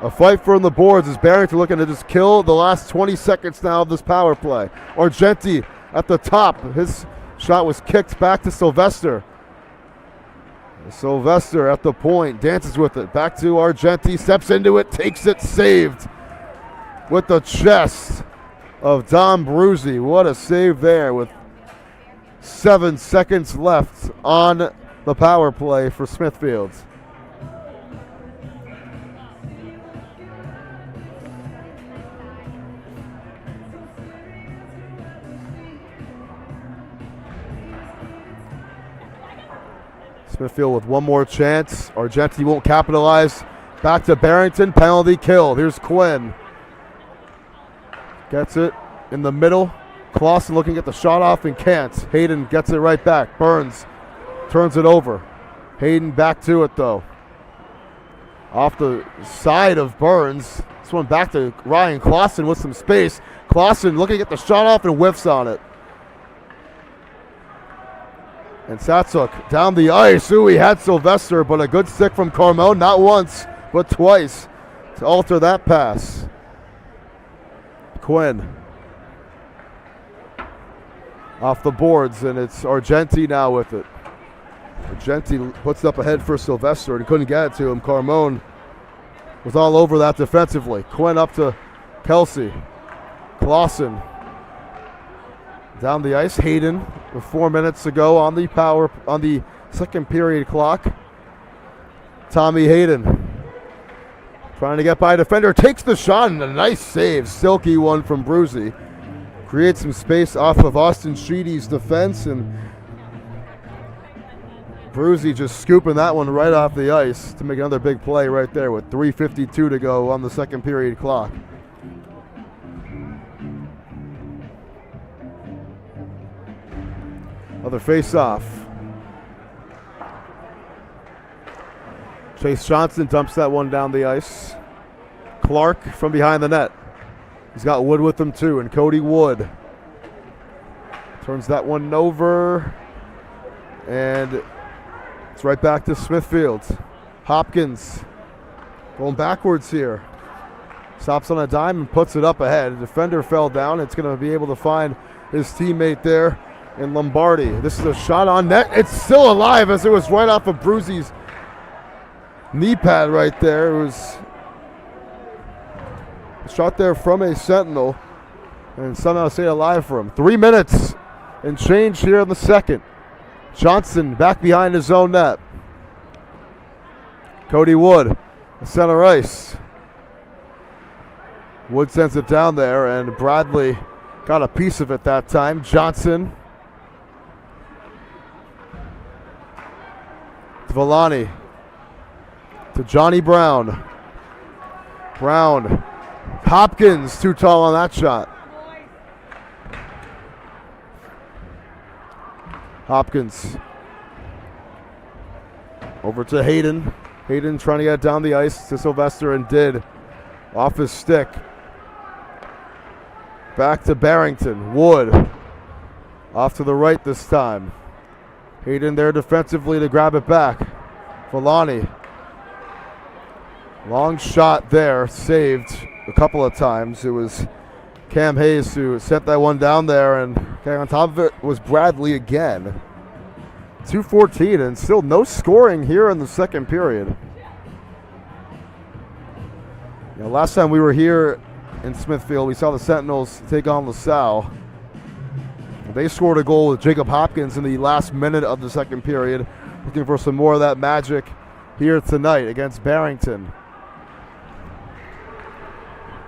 A fight for the boards as Barrington looking to just kill the last 20 seconds now of this power play. Argenti at the top. His shot was kicked back to Sylvester. Sylvester at the point. Dances with it. Back to Argenti. Steps into it. Takes it. Saved with the chest of Dom Bruzzi. What a save there with 7 seconds left on the power play for Smithfield. Smithfield with one more chance. Argenti won't capitalize. Back to Barrington. Penalty kill. Here's Quinn. Gets it in the middle. Clausen looking at the shot off and can't. Hayden gets it right back. Burns turns it over. Hayden back to it though. Off the side of Burns. This one back to Ryan Clausen with some space. Clausen looking at the shot off and whiffs on it. And Satsuk down the ice. Ooh, he had Sylvester, but a good stick from Carmel. Not once, but twice to alter that pass. Quinn off the boards, and it's Argenti now with it. Argenti puts it up ahead for Sylvester, and he couldn't get it to him. Carmone was all over that defensively. Quinn up to Kelsey. Clausen down the ice. Hayden with 4 minutes to go on the second period clock. Tommy Hayden trying to get by a defender, takes the shot, and a nice save. Silky one from Bruzzi. Creates some space off of Austin Sheedy's defense, and Bruzzi just scooping that one right off the ice to make another big play right there with 3:52 to go on the second period clock. Another face-off. Chase Johnson dumps that one down the ice. Clark from behind the net. He's got Wood with him too, and Cody Wood turns that one over, and it's right back to Smithfield. Hopkins going backwards here. Stops on a dime and puts it up ahead. The defender fell down. It's going to be able to find his teammate there in Lombardi. This is a shot on net. It's still alive as it was right off of Bruzzi's knee pad right there. It was a shot there from a Sentinel and somehow stayed alive for him. 3 minutes and change here in the second. Johnson back behind his own net. Cody Wood, center ice. Wood sends it down there, and Bradley got a piece of it that time. Johnson. To Villani. To Johnny Brown. Brown. Hopkins too tall on that shot. Hopkins. Over to Hayden. Hayden trying to get down the ice to Sylvester, and did. Off his stick. Back to Barrington. Wood. Off to the right this time. Hayden there defensively to grab it back. Villani. Long shot there. Saved a couple of times. It was Cam Hayes who sent that one down there, and on top of it was Bradley again. 2:14 and still no scoring here in the second period. Last time we were here in Smithfield, we saw the Sentinels take on LaSalle. They scored a goal with Jacob Hopkins in the last minute of the second period. Looking for some more of that magic here tonight against Barrington.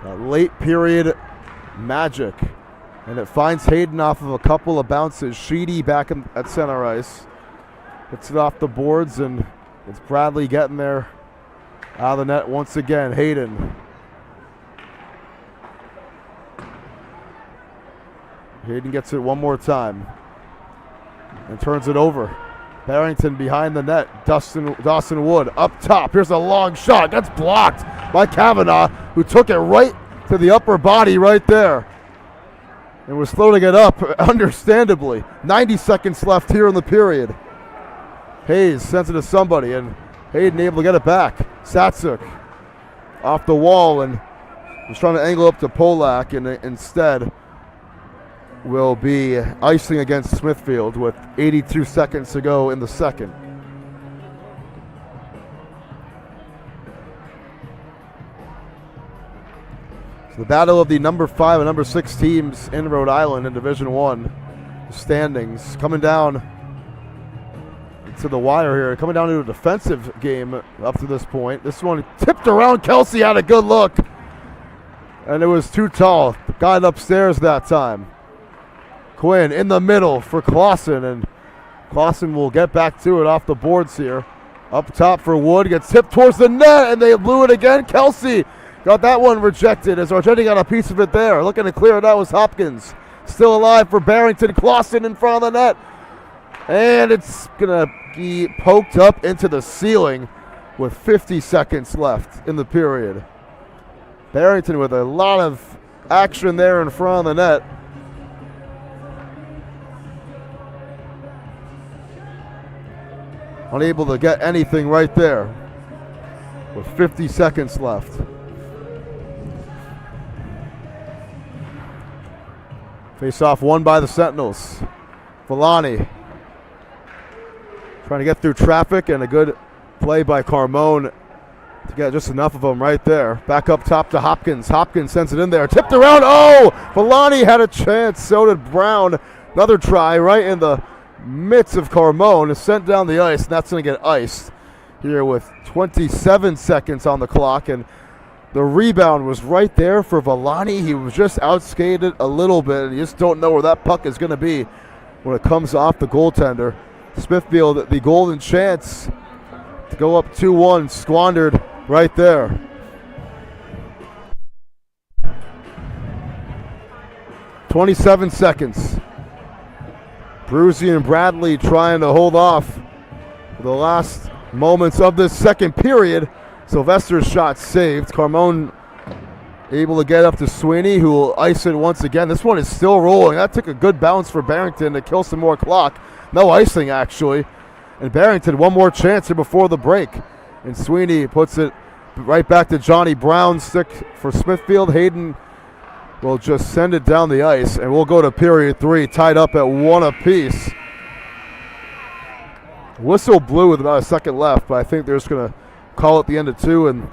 Late period magic. And it finds Hayden off of a couple of bounces. Sheedy back at center ice. Hits it off the boards, and it's Bradley getting there out of the net once again. Hayden. Hayden gets it one more time and turns it over. Barrington behind the net. Dawson Wood up top. Here's a long shot. That's blocked by Kavanaugh, who took it right to the upper body right there and was floating it up, understandably. 90 seconds left here in the period. Hayes sends it to somebody, and Hayden able to get it back. Satsuk off the wall and was trying to angle up to Polak, and instead will be icing against Smithfield with 82 seconds to go in the second. So the battle of the number 5 and number 6 teams in Rhode Island in Division I standings coming down to the wire here, coming down to a defensive game up to this point. This one tipped around. Kelsey had a good look, and it was too tall. Got it upstairs that time. Quinn in the middle for Clausen, and Clausen will get back to it off the boards here. Up top for Wood, gets tipped towards the net, and they blew it again. Kelsey got that one rejected as Argenti got a piece of it there. Looking to clear it out was Hopkins. Still alive for Barrington. Clausen in front of the net, and it's going to be poked up into the ceiling with 50 seconds left in the period. Barrington with a lot of action there in front of the net. Unable to get anything right there with 50 seconds left. Face off won by the Sentinels. Villani trying to get through traffic, and a good play by Carmone to get just enough of them right there. Back up top to Hopkins. Hopkins sends it in there. Tipped around. Oh! Villani had a chance. So did Brown. Another try right in the midst of Carmone. Is sent down the ice, and that's going to get iced here with 27 seconds on the clock. And the rebound was right there for Villani. He was just outskated a little bit, and you just don't know where that puck is going to be when it comes off the goaltender. Smithfield, the golden chance to go up 2-1, squandered right there. "27 seconds. Bruzy and Bradley trying to hold off for the last moments of this second period. Sylvester's shot saved. Carmone able to get up to Sweeney, who will ice it once again. This one is still rolling. That took a good bounce for Barrington to kill some more clock. No icing, actually. And Barrington, one more chance here before the break. And Sweeney puts it right back to Johnny Brown. Stick for Smithfield. Hayden will just send it down the ice, and we'll go to period 3, tied up at 1 apiece. Whistle blew with about a second left, but I think they're just going to call it the end of 2, and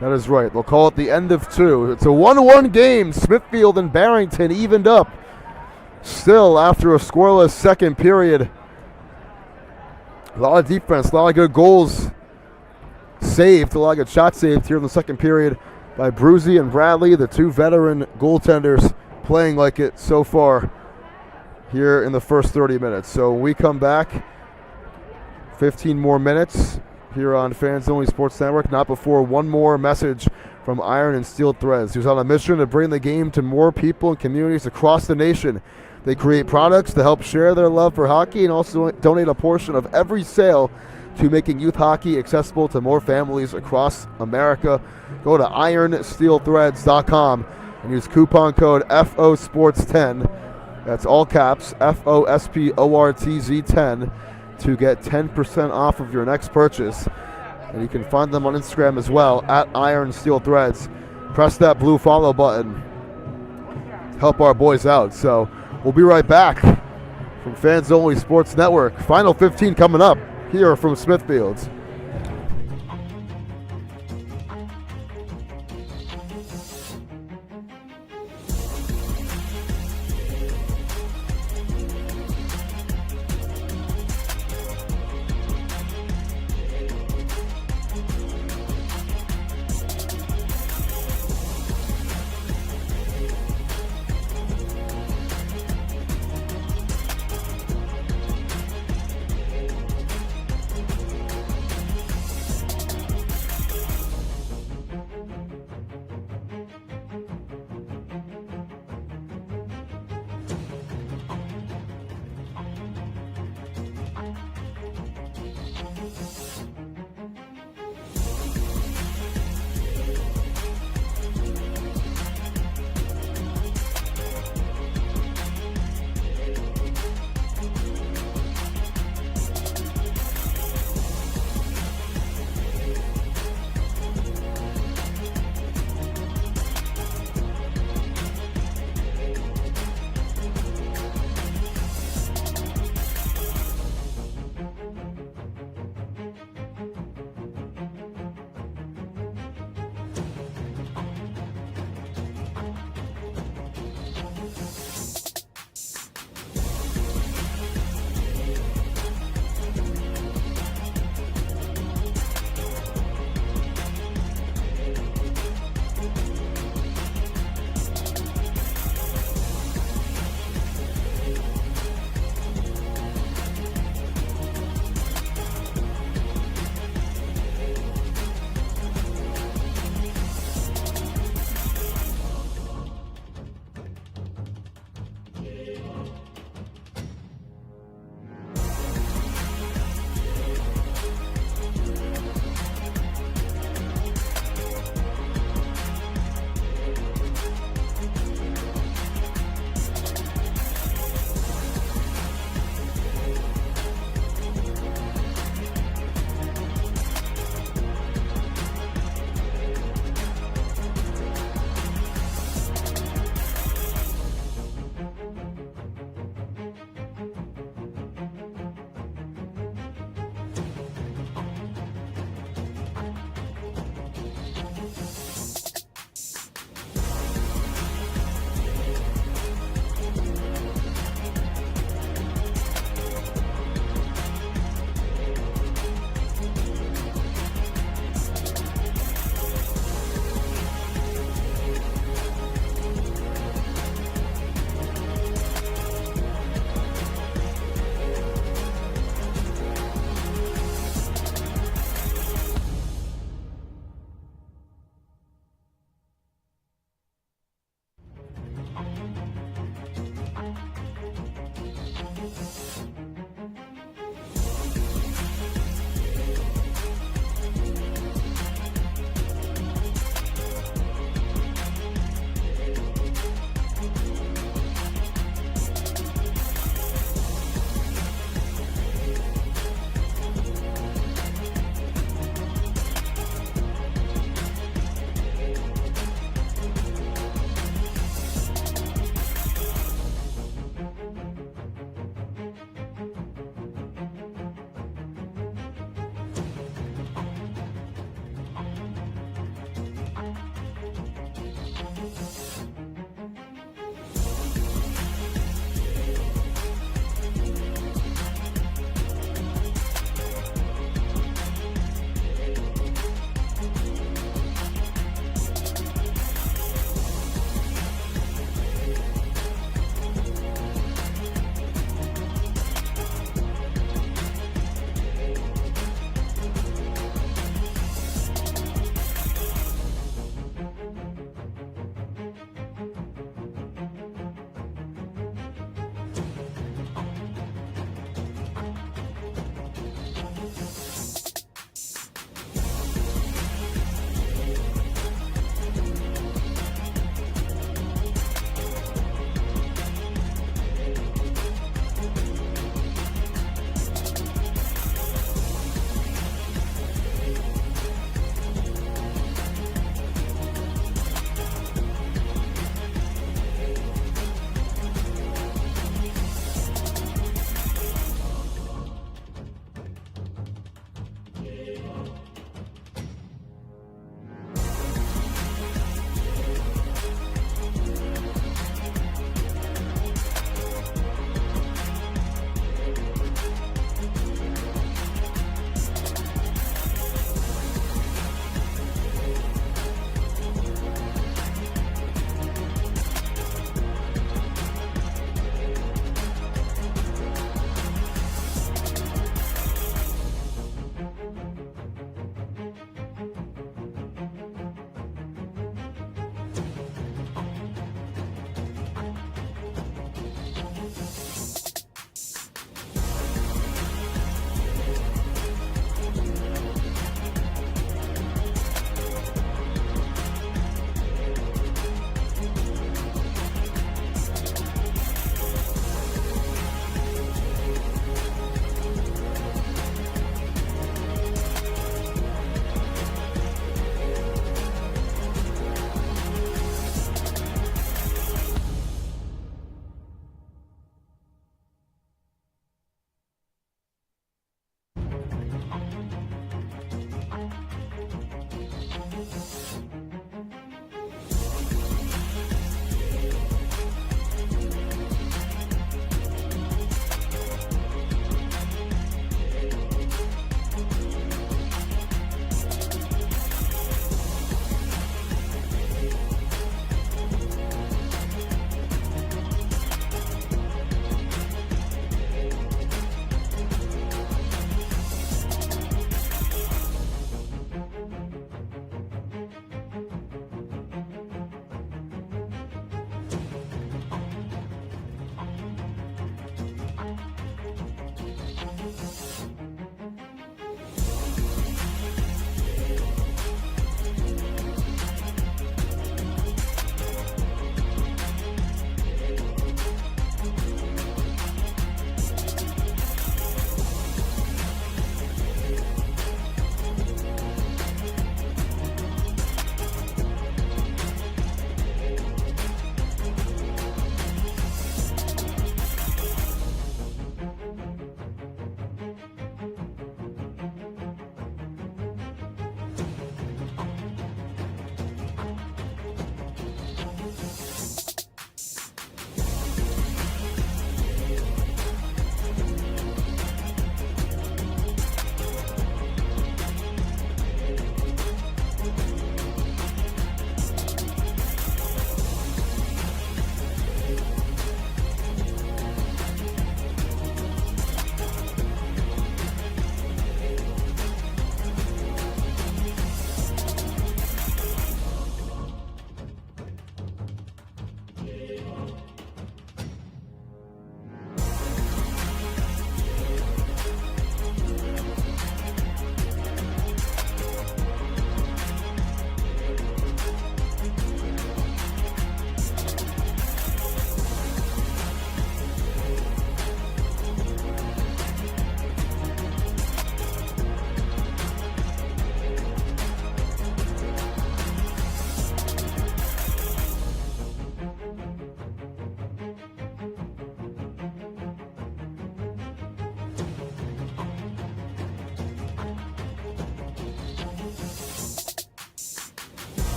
that is right. They'll call it the end of 2. It's a 1-1 game. Smithfield and Barrington evened up. Still, after a scoreless second period, a lot of defense, a lot of good goals saved, a lot of good shots saved here in the second period by Bruzy and Bradley, the two veteran goaltenders playing like it so far here in the first 30 minutes. So when we come back, 15 more minutes here on Fans Only Sports Network, not before one more message from Iron and Steel Threads, who's on a mission to bring the game to more people and communities across the nation. They create products to help share their love for hockey and also donate a portion of every sale to making youth hockey accessible to more families across America. Go to ironsteelthreads.com and use coupon code FOSports10. That's all caps, FOSPORTZ10, to get 10% off of your next purchase. And you can find them on Instagram as well, at Iron Steel Threads. press that blue follow button. Help our boys out. So we'll be right back from Fans Only Sports Network. Final 15 coming up here from Smithfield.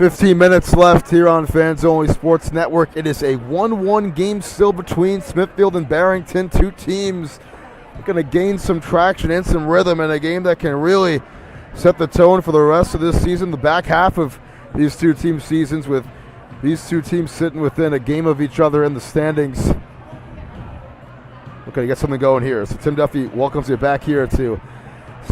15 minutes left here on Fans Only Sports Network. It is a 1-1 game still between Smithfield and Barrington. Two teams going to gain some traction and some rhythm in a game that can really set the tone for the rest of this season. The back half of these two teams' seasons, with these two teams sitting within a game of each other in the standings. Okay, you got something going here. So Tim Duffy welcomes you back here to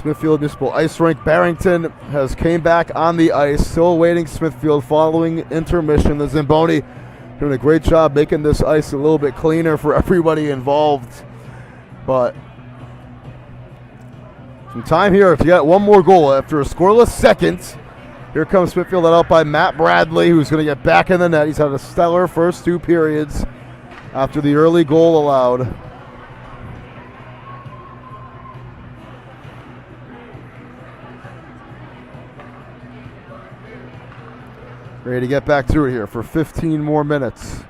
Smithfield Municipal Ice Rink. Barrington has came back on the ice, still awaiting Smithfield following intermission. The Zamboni doing a great job making this ice a little bit cleaner for everybody involved. But some time here to get one more goal after a scoreless second. Here comes Smithfield, led out by Matt Bradley, who's going to get back in the net. He's had a stellar first two periods after the early goal allowed. Ready to get back to it here for 15 more minutes.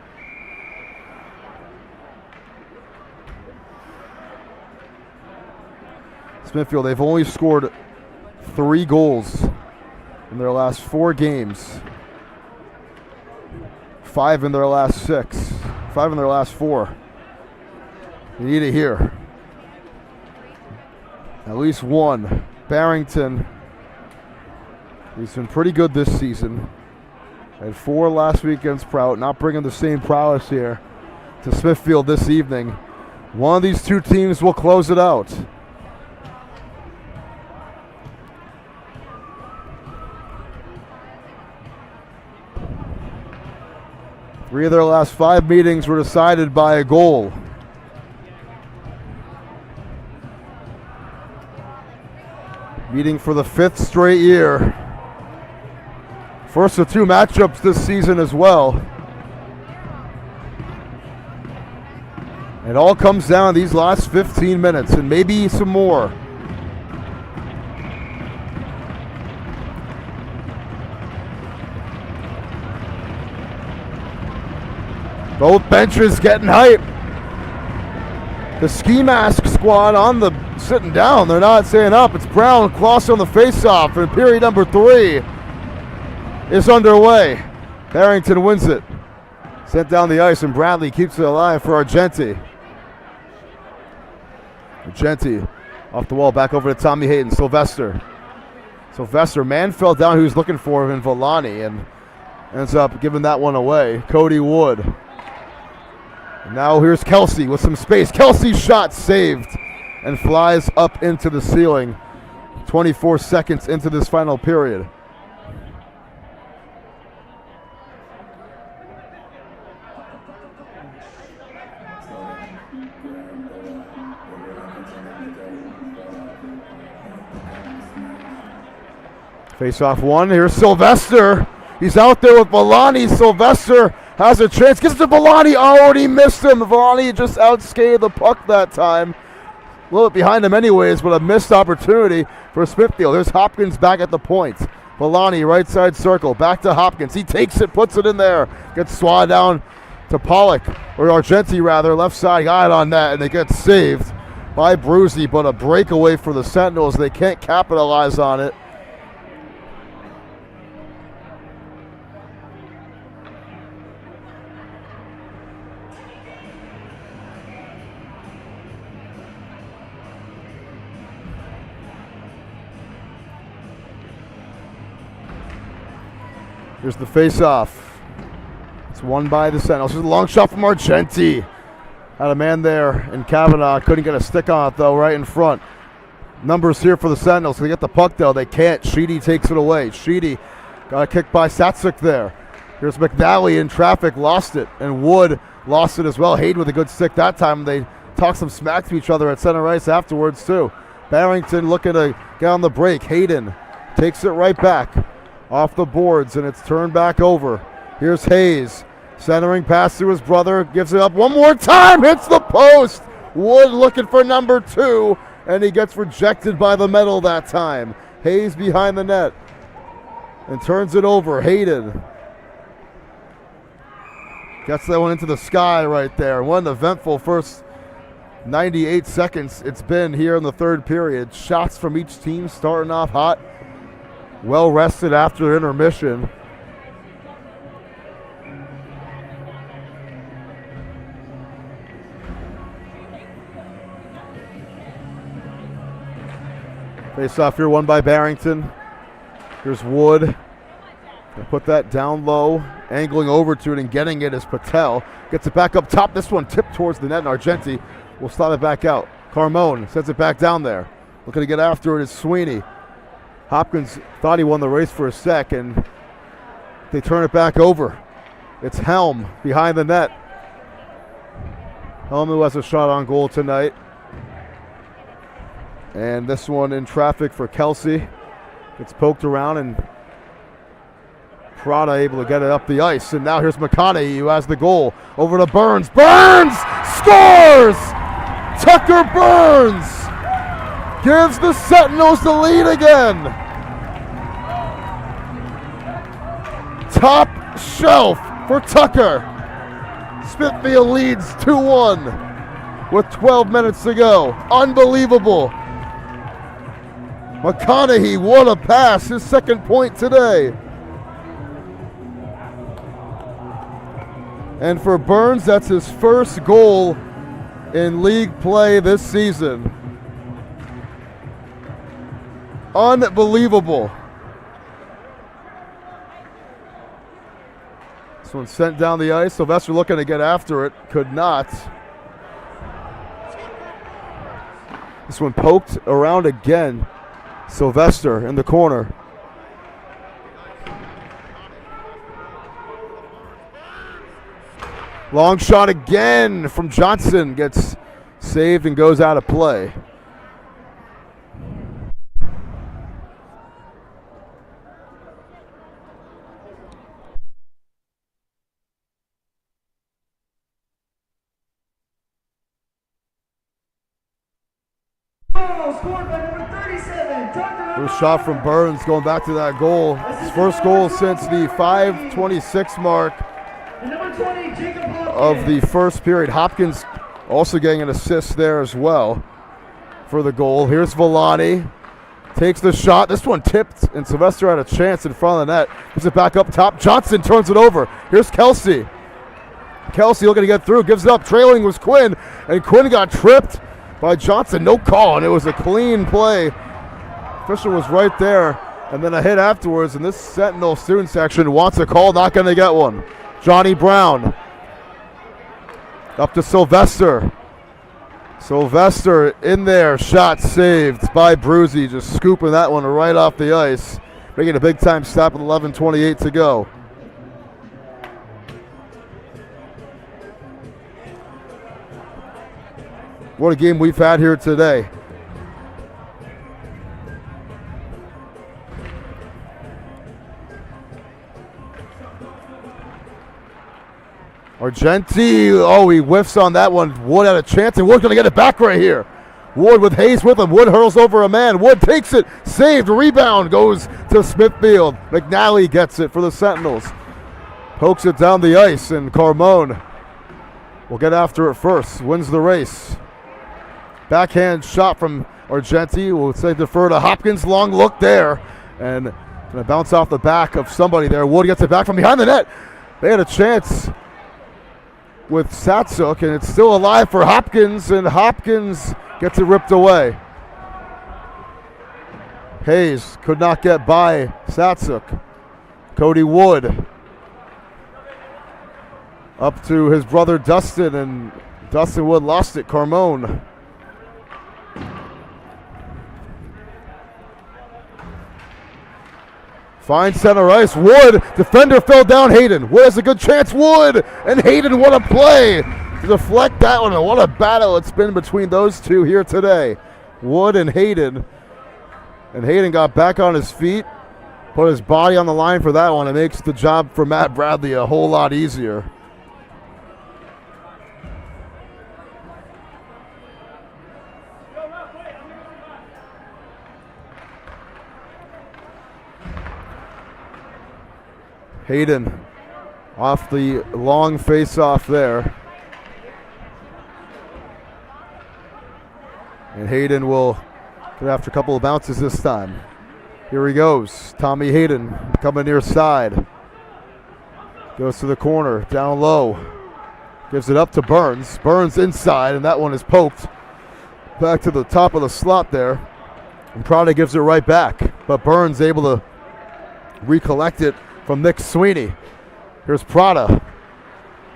Smithfield, they've only scored 3 goals in their last 4 games. 5 in their last 6. 5 in their last 4. You need it here. At least one. Barrington, he's been pretty good this season. Had 4 last week against Prout, not bringing the same prowess here to Smithfield this evening. One of these two teams will close it out. Three of their last 5 meetings were decided by a goal. Meeting for the 5th straight year. First of 2 matchups this season as well. It all comes down to these last 15 minutes and maybe some more. Both benches getting hype. The Ski Mask squad on the sitting down. They're not staying up. It's Brown and Kloss on the face-off in period number 3. Is underway. Barrington wins it. Sent down the ice, and Bradley keeps it alive for Argenti. Argenti off the wall, back over to Tommy Hayden. Sylvester, man fell down who was looking for him in Villani, and ends up giving that one away. Cody Wood. And now here's Kelsey with some space. Kelsey's shot saved and flies up into the ceiling. 24 seconds into this final period. Face off one. Here's Sylvester. He's out there with Villani. Sylvester has a chance. Gets to Villani. Already missed him. Villani just outskated the puck that time. A little bit behind him anyways, but a missed opportunity for Smithfield. There's Hopkins back at the point. Villani, right side circle. Back to Hopkins. He takes it, puts it in there. Gets swatted down to Pollock, or Argenti rather. Left side got on that, and it gets saved by Bruzy, but a breakaway for the Sentinels. They can't capitalize on it. Here's the face-off. It's won by the Sentinels. There's a long shot from Argenti. Had a man there in Kavanaugh. Couldn't get a stick on it, though, right in front. Numbers here for the Sentinels. They get the puck, though. They can't. Sheedy takes it away. Sheedy got a kick by Satsuk there. Here's McNally in traffic. Lost it. And Wood lost it as well. Hayden with a good stick that time. They talk some smack to each other at center ice afterwards, too. Barrington looking to get on the break. Hayden takes it right back off the boards, and it's turned back over. Here's Hayes, centering pass to his brother, gives it up one more time, hits the post. Wood looking for number 2, and he gets rejected by the medal that time. Hayes behind the net and turns it over. Hayden gets that one into the sky right there. What an eventful first 98 seconds it's been here in the third period. Shots from each team starting off hot. Well rested after intermission. Face off here, won by Barrington. Here's Wood. Put that down low, angling over to it and getting it is Patel. Gets it back up top. This one tipped towards the net, and Argenti will stop it back out. Carmone sends it back down there. Looking to get after it is Sweeney. Hopkins thought he won the race for a sec, and they turn it back over. It's Helm behind the net. Helm, who has a shot on goal tonight. And this one in traffic for Kelsey. Gets poked around, and Prada able to get it up the ice. And now here's McConaughey, who has the goal. Over to Burns. Burns scores! Tucker Burns gives the Sentinels the lead again. Top shelf for Tucker. Smithfield leads 2-1 with 12 minutes to go. Unbelievable. McConaughey, what a pass, his second point today. And for Burns, that's his first goal in league play this season. Unbelievable. This one sent down the ice. Sylvester looking to get after it, could not. This one poked around again. Sylvester in the corner. Long shot again from Johnson, gets saved and goes out of play. Scored by number 37, Tucker. First shot from Burns, going back to that goal. His first goal since the 5:26 mark Number 20, Jacob Hopkins. of the first period. Hopkins also getting an assist there as well for the goal. Here's Villani. Takes the shot. This one tipped, and Sylvester had a chance in front of the net. Gives it back up top. Johnson turns it over. Here's Kelsey. Kelsey looking to get through. Gives it up. Trailing was Quinn, and Quinn got tripped by Johnson. No call, and it was a clean play. Fisher was right there, and then a hit afterwards, and this Sentinel student section wants a call. Not going to get one. Johnny Brown up to Sylvester. Sylvester in there, shot saved by Bruzy, just scooping that one right off the ice, making a big time stop with 11:28 to go. What a game we've had here today. Argenti, oh, he whiffs on that one. Wood had a chance, and Wood's going to get it back right here. Wood with Hayes with him. Wood hurls over a man. Wood takes it, saved, rebound, goes to Smithfield. McNally gets it for the Sentinels. Pokes it down the ice, and Carmone will get after it first. Wins the race. Backhand shot from Argenti. We'll say defer to Hopkins. Long look there, and going to bounce off the back of somebody there. Wood gets it back from behind the net. They had a chance with Satsuk, and it's still alive for Hopkins, and Hopkins gets it ripped away. Hayes could not get by Satsuk. Cody Wood up to his brother Dustin, and Dustin Wood lost it. Carmone. Fine center ice. Wood, defender fell down. Hayden. Wood has a good chance. Wood and Hayden, what a play to deflect that one. And what a battle it's been between those two here today. Wood and Hayden. And Hayden got back on his feet, put his body on the line for that one. It makes the job for Matt Bradley a whole lot easier. Hayden off the long face-off there. And Hayden will get after a couple of bounces this time. Here he goes. Tommy Hayden coming near side. Goes to the corner, down low. Gives it up to Burns. Burns inside, and that one is poked back to the top of the slot there. And Prada gives it right back, but Burns able to recollect it from Nick Sweeney. Here's Prada.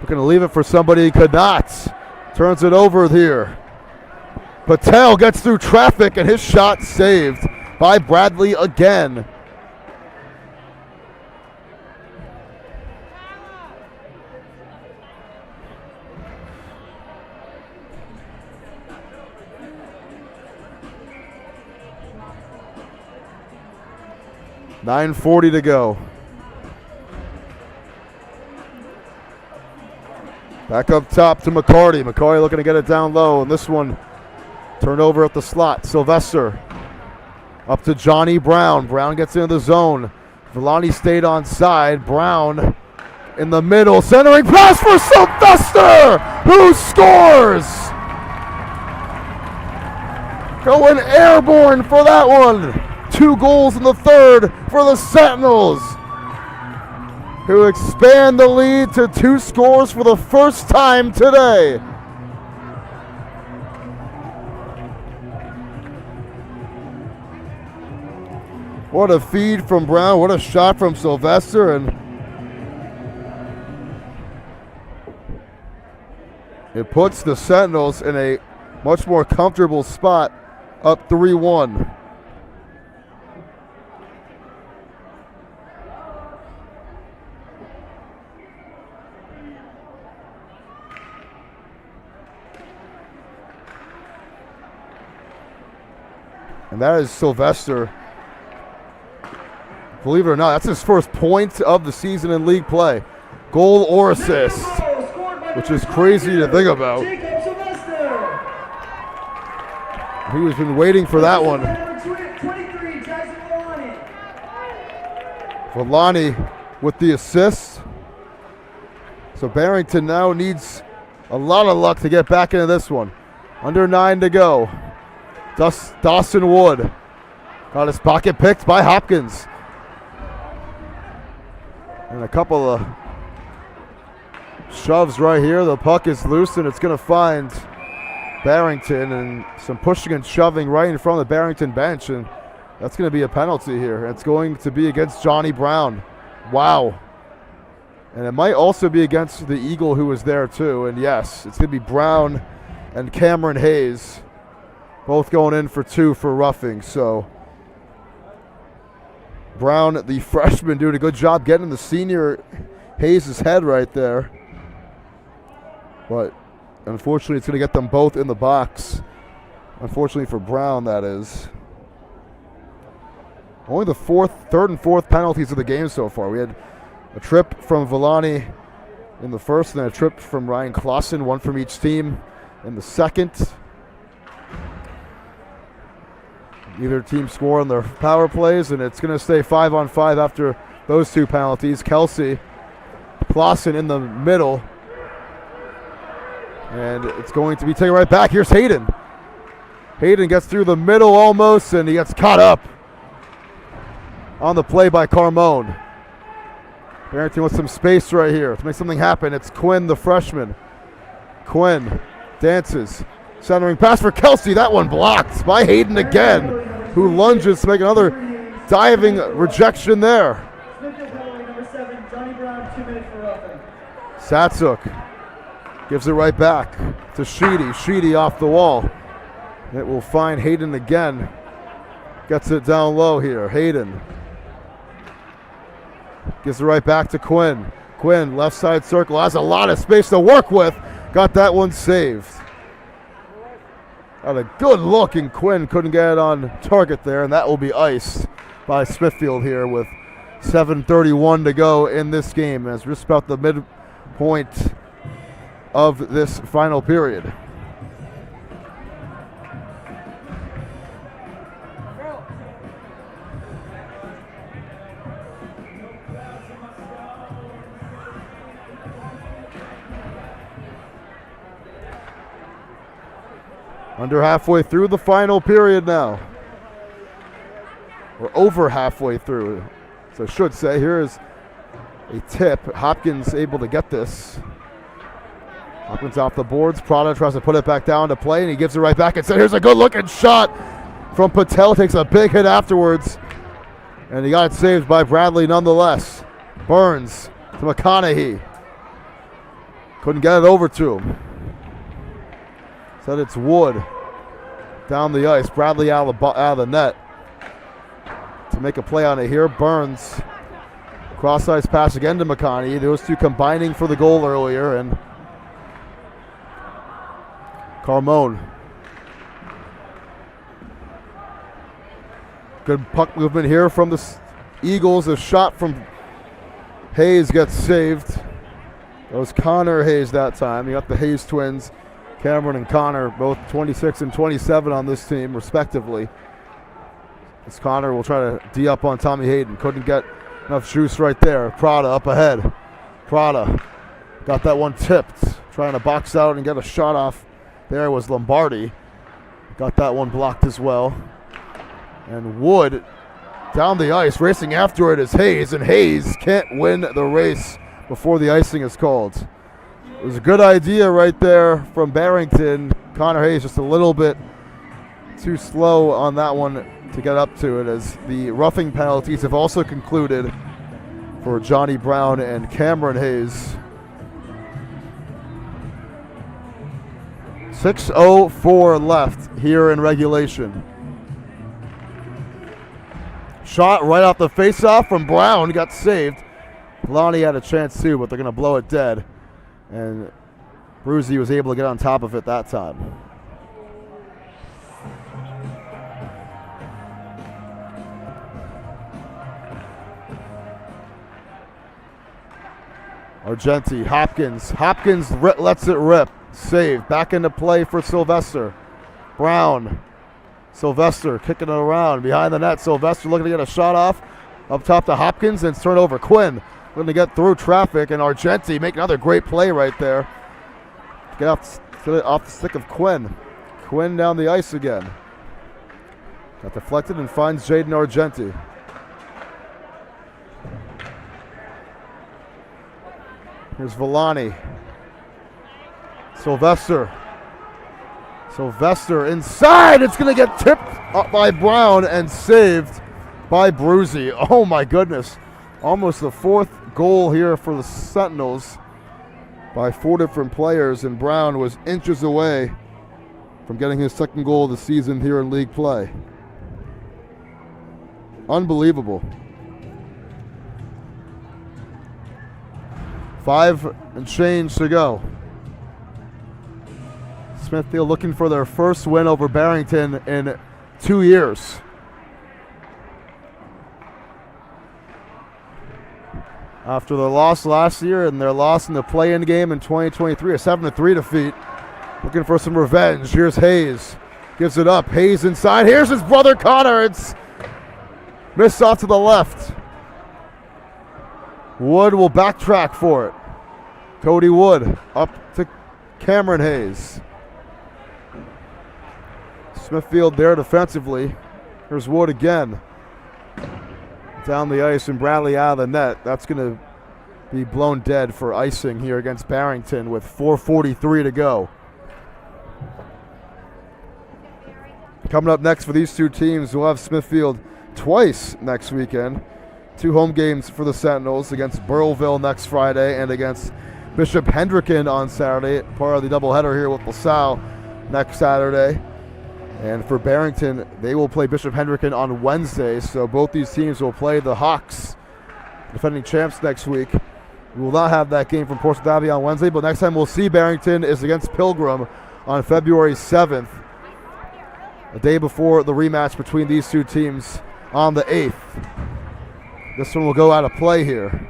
Looking to leave it for somebody he could not. Turns it over here. Patel gets through traffic, and his shot saved by Bradley again. .9:40 to go. Back up top to McCarty. McCarty looking to get it down low, and this one turned over at the slot. Sylvester up to Johnny Brown. Brown gets into the zone. Villani stayed on side. Brown in the middle. Centering pass for Sylvester, who scores! Going airborne for that one. 2 goals in the third for the Sentinels, who expand the lead to 2 scores for the first time today. What a feed from Brown, what a shot from Sylvester, and it puts the Sentinels in a much more comfortable spot, up 3-1. And that is Sylvester. Believe it or not, that's his first point of the season in league play. Goal or assist, which is crazy to think about. He's been waiting for that one. Villani with the assist. So Barrington now needs a lot of luck to get back into this one. Under 9 to go. Dawson Wood got his pocket picked by Hopkins. And a couple of shoves right here. The puck is loose and it's going to find Barrington, and some pushing and shoving right in front of the Barrington bench, and that's going to be a penalty here. It's going to be against Johnny Brown. Wow. And it might also be against the Eagle who was there too. And yes, it's going to be Brown and Cameron Hayes, both going in for 2 for roughing. So Brown, the freshman, doing a good job getting the senior Hayes' head right there. But unfortunately, it's going to get them both in the box. Unfortunately for Brown, that is. Only the third and fourth penalties of the game so far. We had a trip from Villani in the first, and then a trip from Ryan Clausen, 1 from each team in the second. Either team score on their power plays, and it's going to stay 5-on-5 after those 2 penalties. Kelsey, Clausen in the middle, and it's going to be taken right back. Here's Hayden. Hayden gets through the middle almost, and he gets caught up on the play by Carmone. Barrington with some space right here to make something happen. It's Quinn, the freshman. Quinn dances. Centering pass for Kelsey. That one blocked by Hayden again, who lunges to make another diving rejection there. Satsuk gives it right back to Sheedy. Sheedy off the wall. It will find Hayden again. Gets it down low here. Hayden gives it right back to Quinn. Quinn, left side circle, has a lot of space to work with. Got that one saved. Had a good look, and Quinn couldn't get it on target there, and that will be iced by Smithfield here with 7:31 to go in this game, as we're just about the midpoint of this final period. Under halfway through the final period now. We're over halfway through, so I should say. Here is a tip. Hopkins able to get this. Hopkins off the boards. Prada tries to put it back down to play, and he gives it right back and said, here's a good looking shot. from Patel. Takes a big hit afterwards. And he got it saved by Bradley nonetheless. Burns to McConaughey. Couldn't get it over to him. Said it's Wood down the ice. Bradley out of the net to make a play on it here. Burns. Cross-ice pass again to McConaughey. Those two combining for the goal earlier. And Carmone. Good puck movement here from the Eagles. A shot from Hayes gets saved. It was Connor Hayes that time. You got the Hayes twins, Cameron and Connor, both 26 and 27 on this team, respectively. As Connor will try to D up on Tommy Hayden. Couldn't get enough juice right there. Prada up ahead. Prada got that one tipped. Trying to box out and get a shot off. There was Lombardi. Got that one blocked as well. And Wood down the ice, racing after it is Hayes, and Hayes can't win the race before the icing is called. It was a good idea right there from Barrington. Connor Hayes just a little bit too slow on that one to get up to it, as the roughing penalties have also concluded for Johnny Brown and Cameron Hayes. 6:04 left here in regulation. Shot right off the face-off from Brown, got saved. Lonnie had a chance too, but they're going to blow it dead. And Bruzy was able to get on top of it that time. Argenti, Hopkins. Hopkins lets it rip. Saved. Back into play for Sylvester. Brown. Sylvester kicking it around behind the net. Sylvester looking to get a shot off up top to Hopkins, and turn over. Quinn looking to get through traffic, and Argenti make another great play right there. Get off the stick of Quinn. Quinn down the ice again. Got deflected and finds Jaden Argenti. Here's Villani. Sylvester inside. It's going to get tipped up by Brown and saved by Bruzy. Oh my goodness. Almost the fourth goal here for the Sentinels by 4 different players, and Brown was inches away from getting his second goal of the season here in league play. Unbelievable. 5 and change to go. Smithfield looking for their first win over Barrington in 2 years. After their loss last year and their loss in the play-in game in 2023, a 7-3 defeat. Looking for some revenge. Here's Hayes. Gives it up. Hayes inside. Here's his brother Connor. It's missed off to the left. Wood will backtrack for it. Cody Wood up to Cameron Hayes. Smithfield there defensively. Here's Wood again. Down the ice and Bradley out of the net. That's going to be blown dead for icing here against Barrington with 4:43 to go. Coming up next for these two teams, we'll have Smithfield twice next weekend. 2 home games for the Sentinels against Burrillville next Friday and against Bishop Hendricken on Saturday, part of the doubleheader here with LaSalle next Saturday. And for Barrington, they will play Bishop Hendricken on Wednesday, so both these teams will play the Hawks, defending champs, next week. We will not have that game from Portsmouth Abbey on Wednesday, but next time we'll see Barrington is against Pilgrim on February 7th, a day before the rematch between these two teams on the 8th. This one will go out of play here.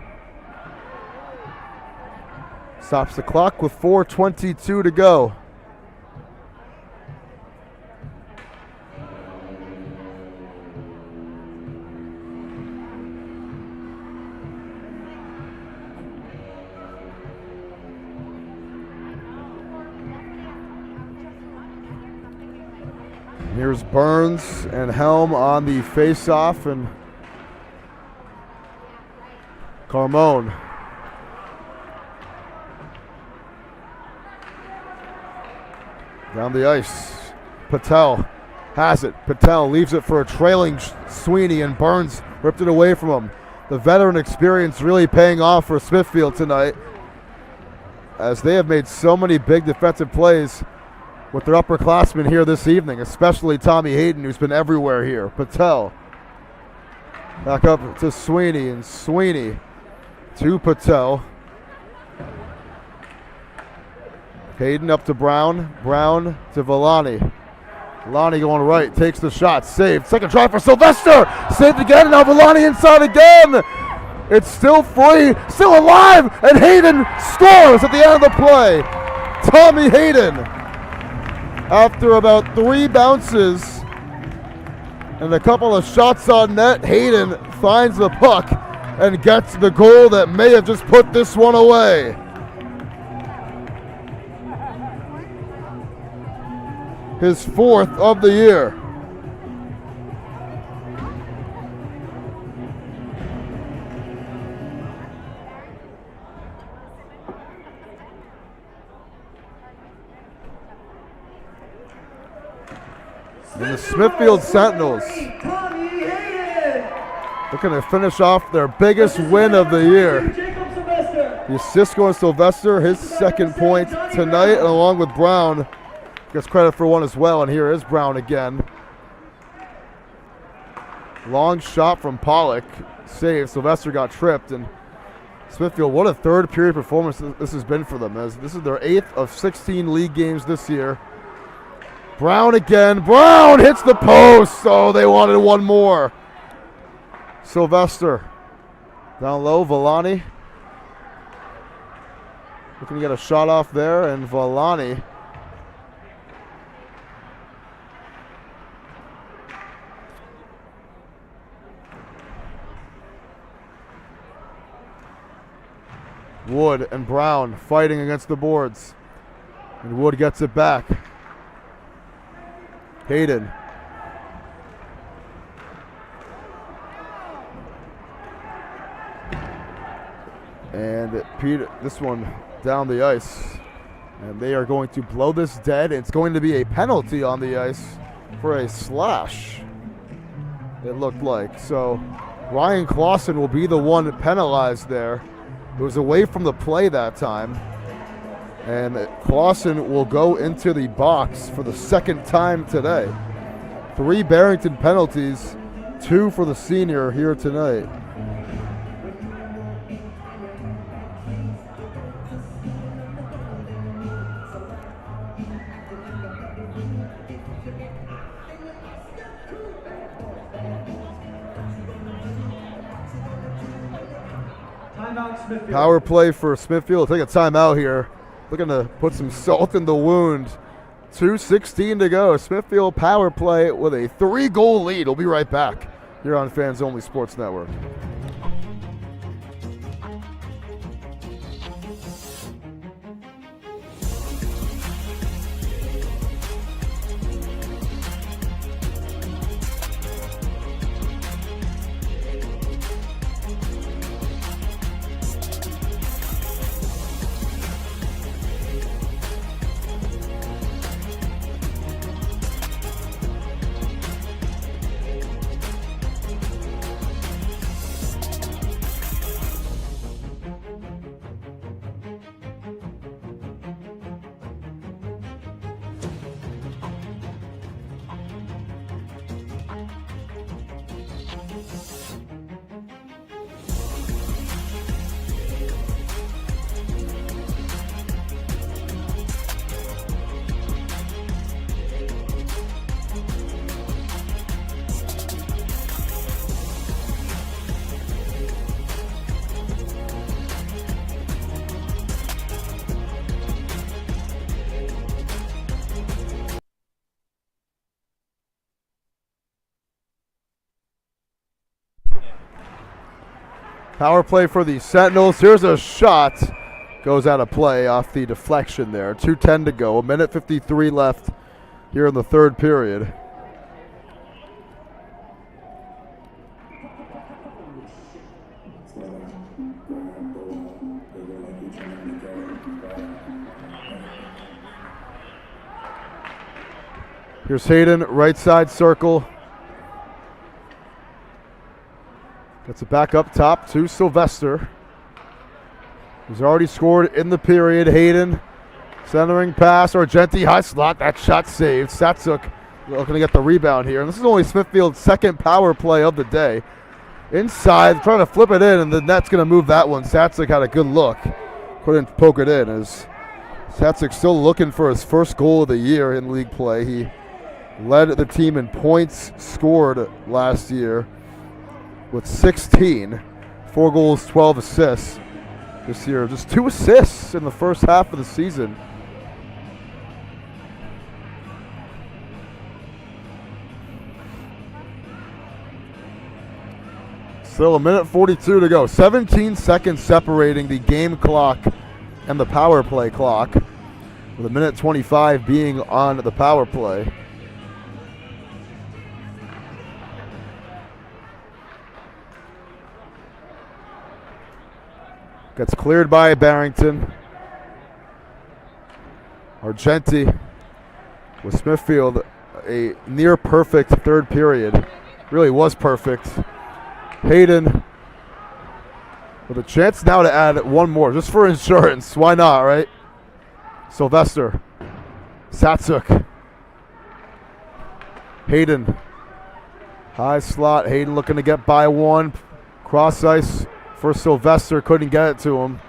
Stops the clock with 4:22 to go. Here's Burns and Helm on the face-off, and Carmone. Down the ice. Patel Has it. Patel leaves it for a trailing Sweeney, and Burns ripped it away from him. The veteran experience really paying off for Smithfield tonight, as they have made so many big defensive plays with their upperclassmen here this evening, especially Tommy Hayden, who's been everywhere here. Patel back up to Sweeney, and Sweeney to Patel. Hayden up to Brown. Brown to Villani. Villani going right, takes the shot, saved. Second try for Sylvester, saved again. Now Villani inside again. It's still free, still alive, and Hayden scores at the end of the play. Tommy Hayden, after about 3 bounces and a couple of shots on net, Hayden finds the puck and gets the goal that may have just put this one away. His 4th of the year. And the Smithfield Sentinels looking to finish off their biggest win of the year. The assist going to Sylvester, his 2nd point tonight, along with Brown. Gets credit for one as well, and here is Brown again. Long shot from Pollock, saved. Sylvester got tripped, and Smithfield, what a 3rd period performance this has been for them, as this is their 8th of 16 league games this year. Brown again. Brown hits the post. Oh, they wanted one more. Sylvester down low. Villani looking to get a shot off there, and Villani Wood and Brown fighting against the boards, and Wood gets it back. Hayden. And Peter, this one down the ice. And they are going to blow this dead. It's going to be a penalty on the ice for a slash, it looked like. So Ryan Clausen will be the one penalized there. It was away from the play that time. And Clausen will go into the box for the 2nd time today. 3 Barrington penalties, 2 for the senior here tonight. Power play for Smithfield. Take a timeout here. Looking to put some salt in the wound. 2:16 to go. Smithfield power play with a 3-goal lead. We'll be right back here on Fans Only Sports Network. Power play for the Sentinels. Here's a shot. Goes out of play off the deflection there. 2:10 to go. 1:53 left here in the 3rd period. Here's Hayden, right side circle. Gets it back up top to Sylvester. He's already scored in the period. Hayden, centering pass. Argenti, high slot. That shot saved. Satsuk looking to get the rebound here. And this is only Smithfield's second power play of the day. Inside, trying to flip it in, and the net's going to move that one. Satsuk had a good look. Couldn't poke it in, as Satsuk still looking for his first goal of the year in league play. He led the team in points scored last year with 16. 4 goals, 12 assists this year. Just 2 assists in the first half of the season. Still a minute 42 to go. 17 seconds separating the game clock and the power play clock, with a minute 25 being on the power play. Gets cleared by Barrington. Argenti with Smithfield, a near perfect third period. Really was perfect. Hayden with a chance now to add one more, just for insurance. Why not, right? Sylvester. Satsuk. Hayden. High slot. Hayden looking to get by one. Cross ice for Sylvester. Couldn't get it to him.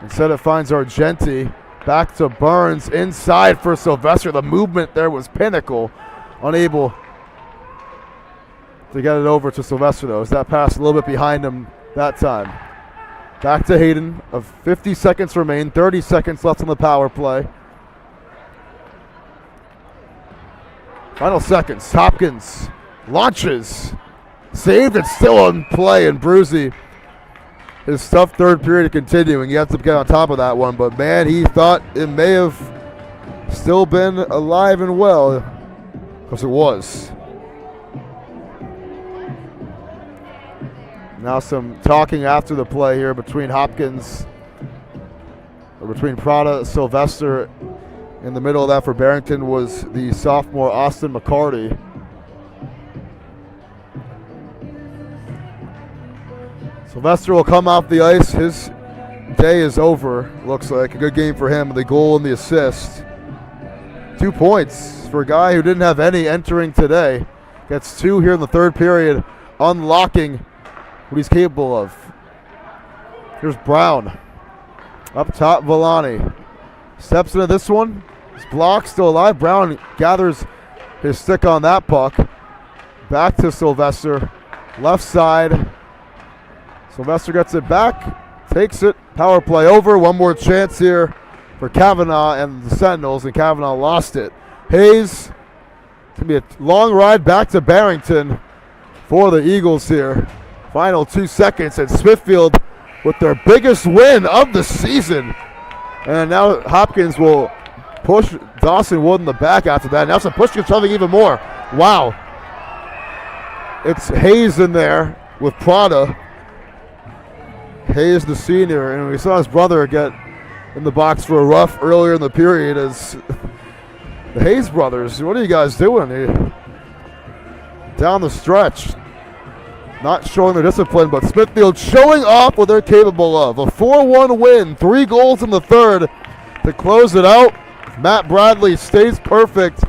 Instead it finds Argenti. Back to Burns. Inside for Sylvester. The movement there was pinnacle. Unable to get it over to Sylvester, though, as that pass a little bit behind him that time. Back to Hayden. Of 50 seconds remain. 30 seconds left on the power play. Final seconds. Hopkins launches. Saved. It's still in play, and Bruzy, his tough third period continuing. He has to get on top of that one, but man, he thought it may have still been alive and well, because it was. Now some talking after the play here between Hopkins, or between Prada. Sylvester in the middle of that for Barrington was the sophomore Austin McCarty. Sylvester will come off the ice. His day is over, looks like. A good game for him, the goal and the assist. 2 points for a guy who didn't have any entering today. Gets 2 here in the third period, unlocking what he's capable of. Here's Brown. Up top, Villani. Steps into this one. His block still alive. Brown gathers his stick on that puck. Back to Sylvester. Left side. Sylvester gets it back. Takes it. Power play over. One more chance here for Kavanaugh and the Sentinels, and Kavanaugh lost it. Hayes. It's going to be a long ride back to Barrington for the Eagles here. Final 2 seconds, and Smithfield with their biggest win of the season. And now Hopkins will push Dawson Wood in the back after that. Now some pushing and shoving even more. Wow. It's Hayes in there with Prada. Hayes, the senior, and we saw his brother get in the box for a rough earlier in the period. As the Hayes brothers, what are you guys doing? Down the stretch. Not showing their discipline, but Smithfield showing off what they're capable of. A 4-1 win, 3 goals in the third to close it out. Matt Bradley stays perfect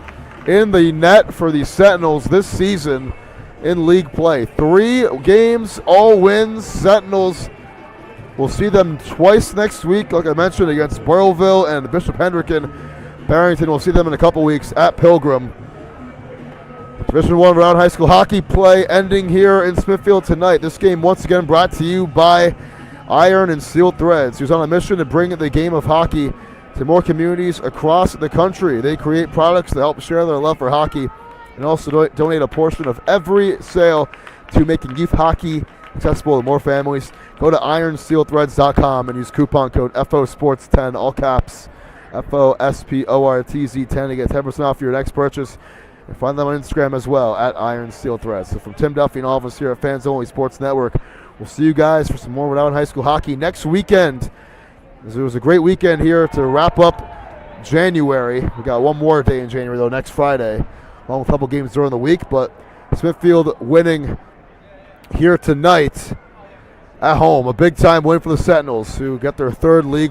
in the net for the Sentinels this season in league play. 3 games, all wins. Sentinels, we'll see them twice next week, like I mentioned, against Burrillville and Bishop Hendricken. Barrington, we'll see them in a couple weeks at Pilgrim. Division I round high school hockey play ending here in Smithfield tonight. This game once again brought to you by Iron and Steel Threads, who's on a mission to bring the game of hockey to more communities across the country. They create products to help share their love for hockey and also donate a portion of every sale to making youth hockey accessible to more families. Go to ironsteelthreads.com and use coupon code FOSports10, all caps, FOSPORTZ10 to get 10% off your next purchase. And find them on Instagram as well, at Iron Steel Threads. So from Tim Duffy and all of us here at Fans Only Sports Network, we'll see you guys for some more Rhode Island High School hockey next weekend. It was a great weekend here to wrap up January. We got one more day in January, though, next Friday, along with a couple games during the week. But Smithfield winning here tonight at home. A big-time win for the Sentinels, who get their third league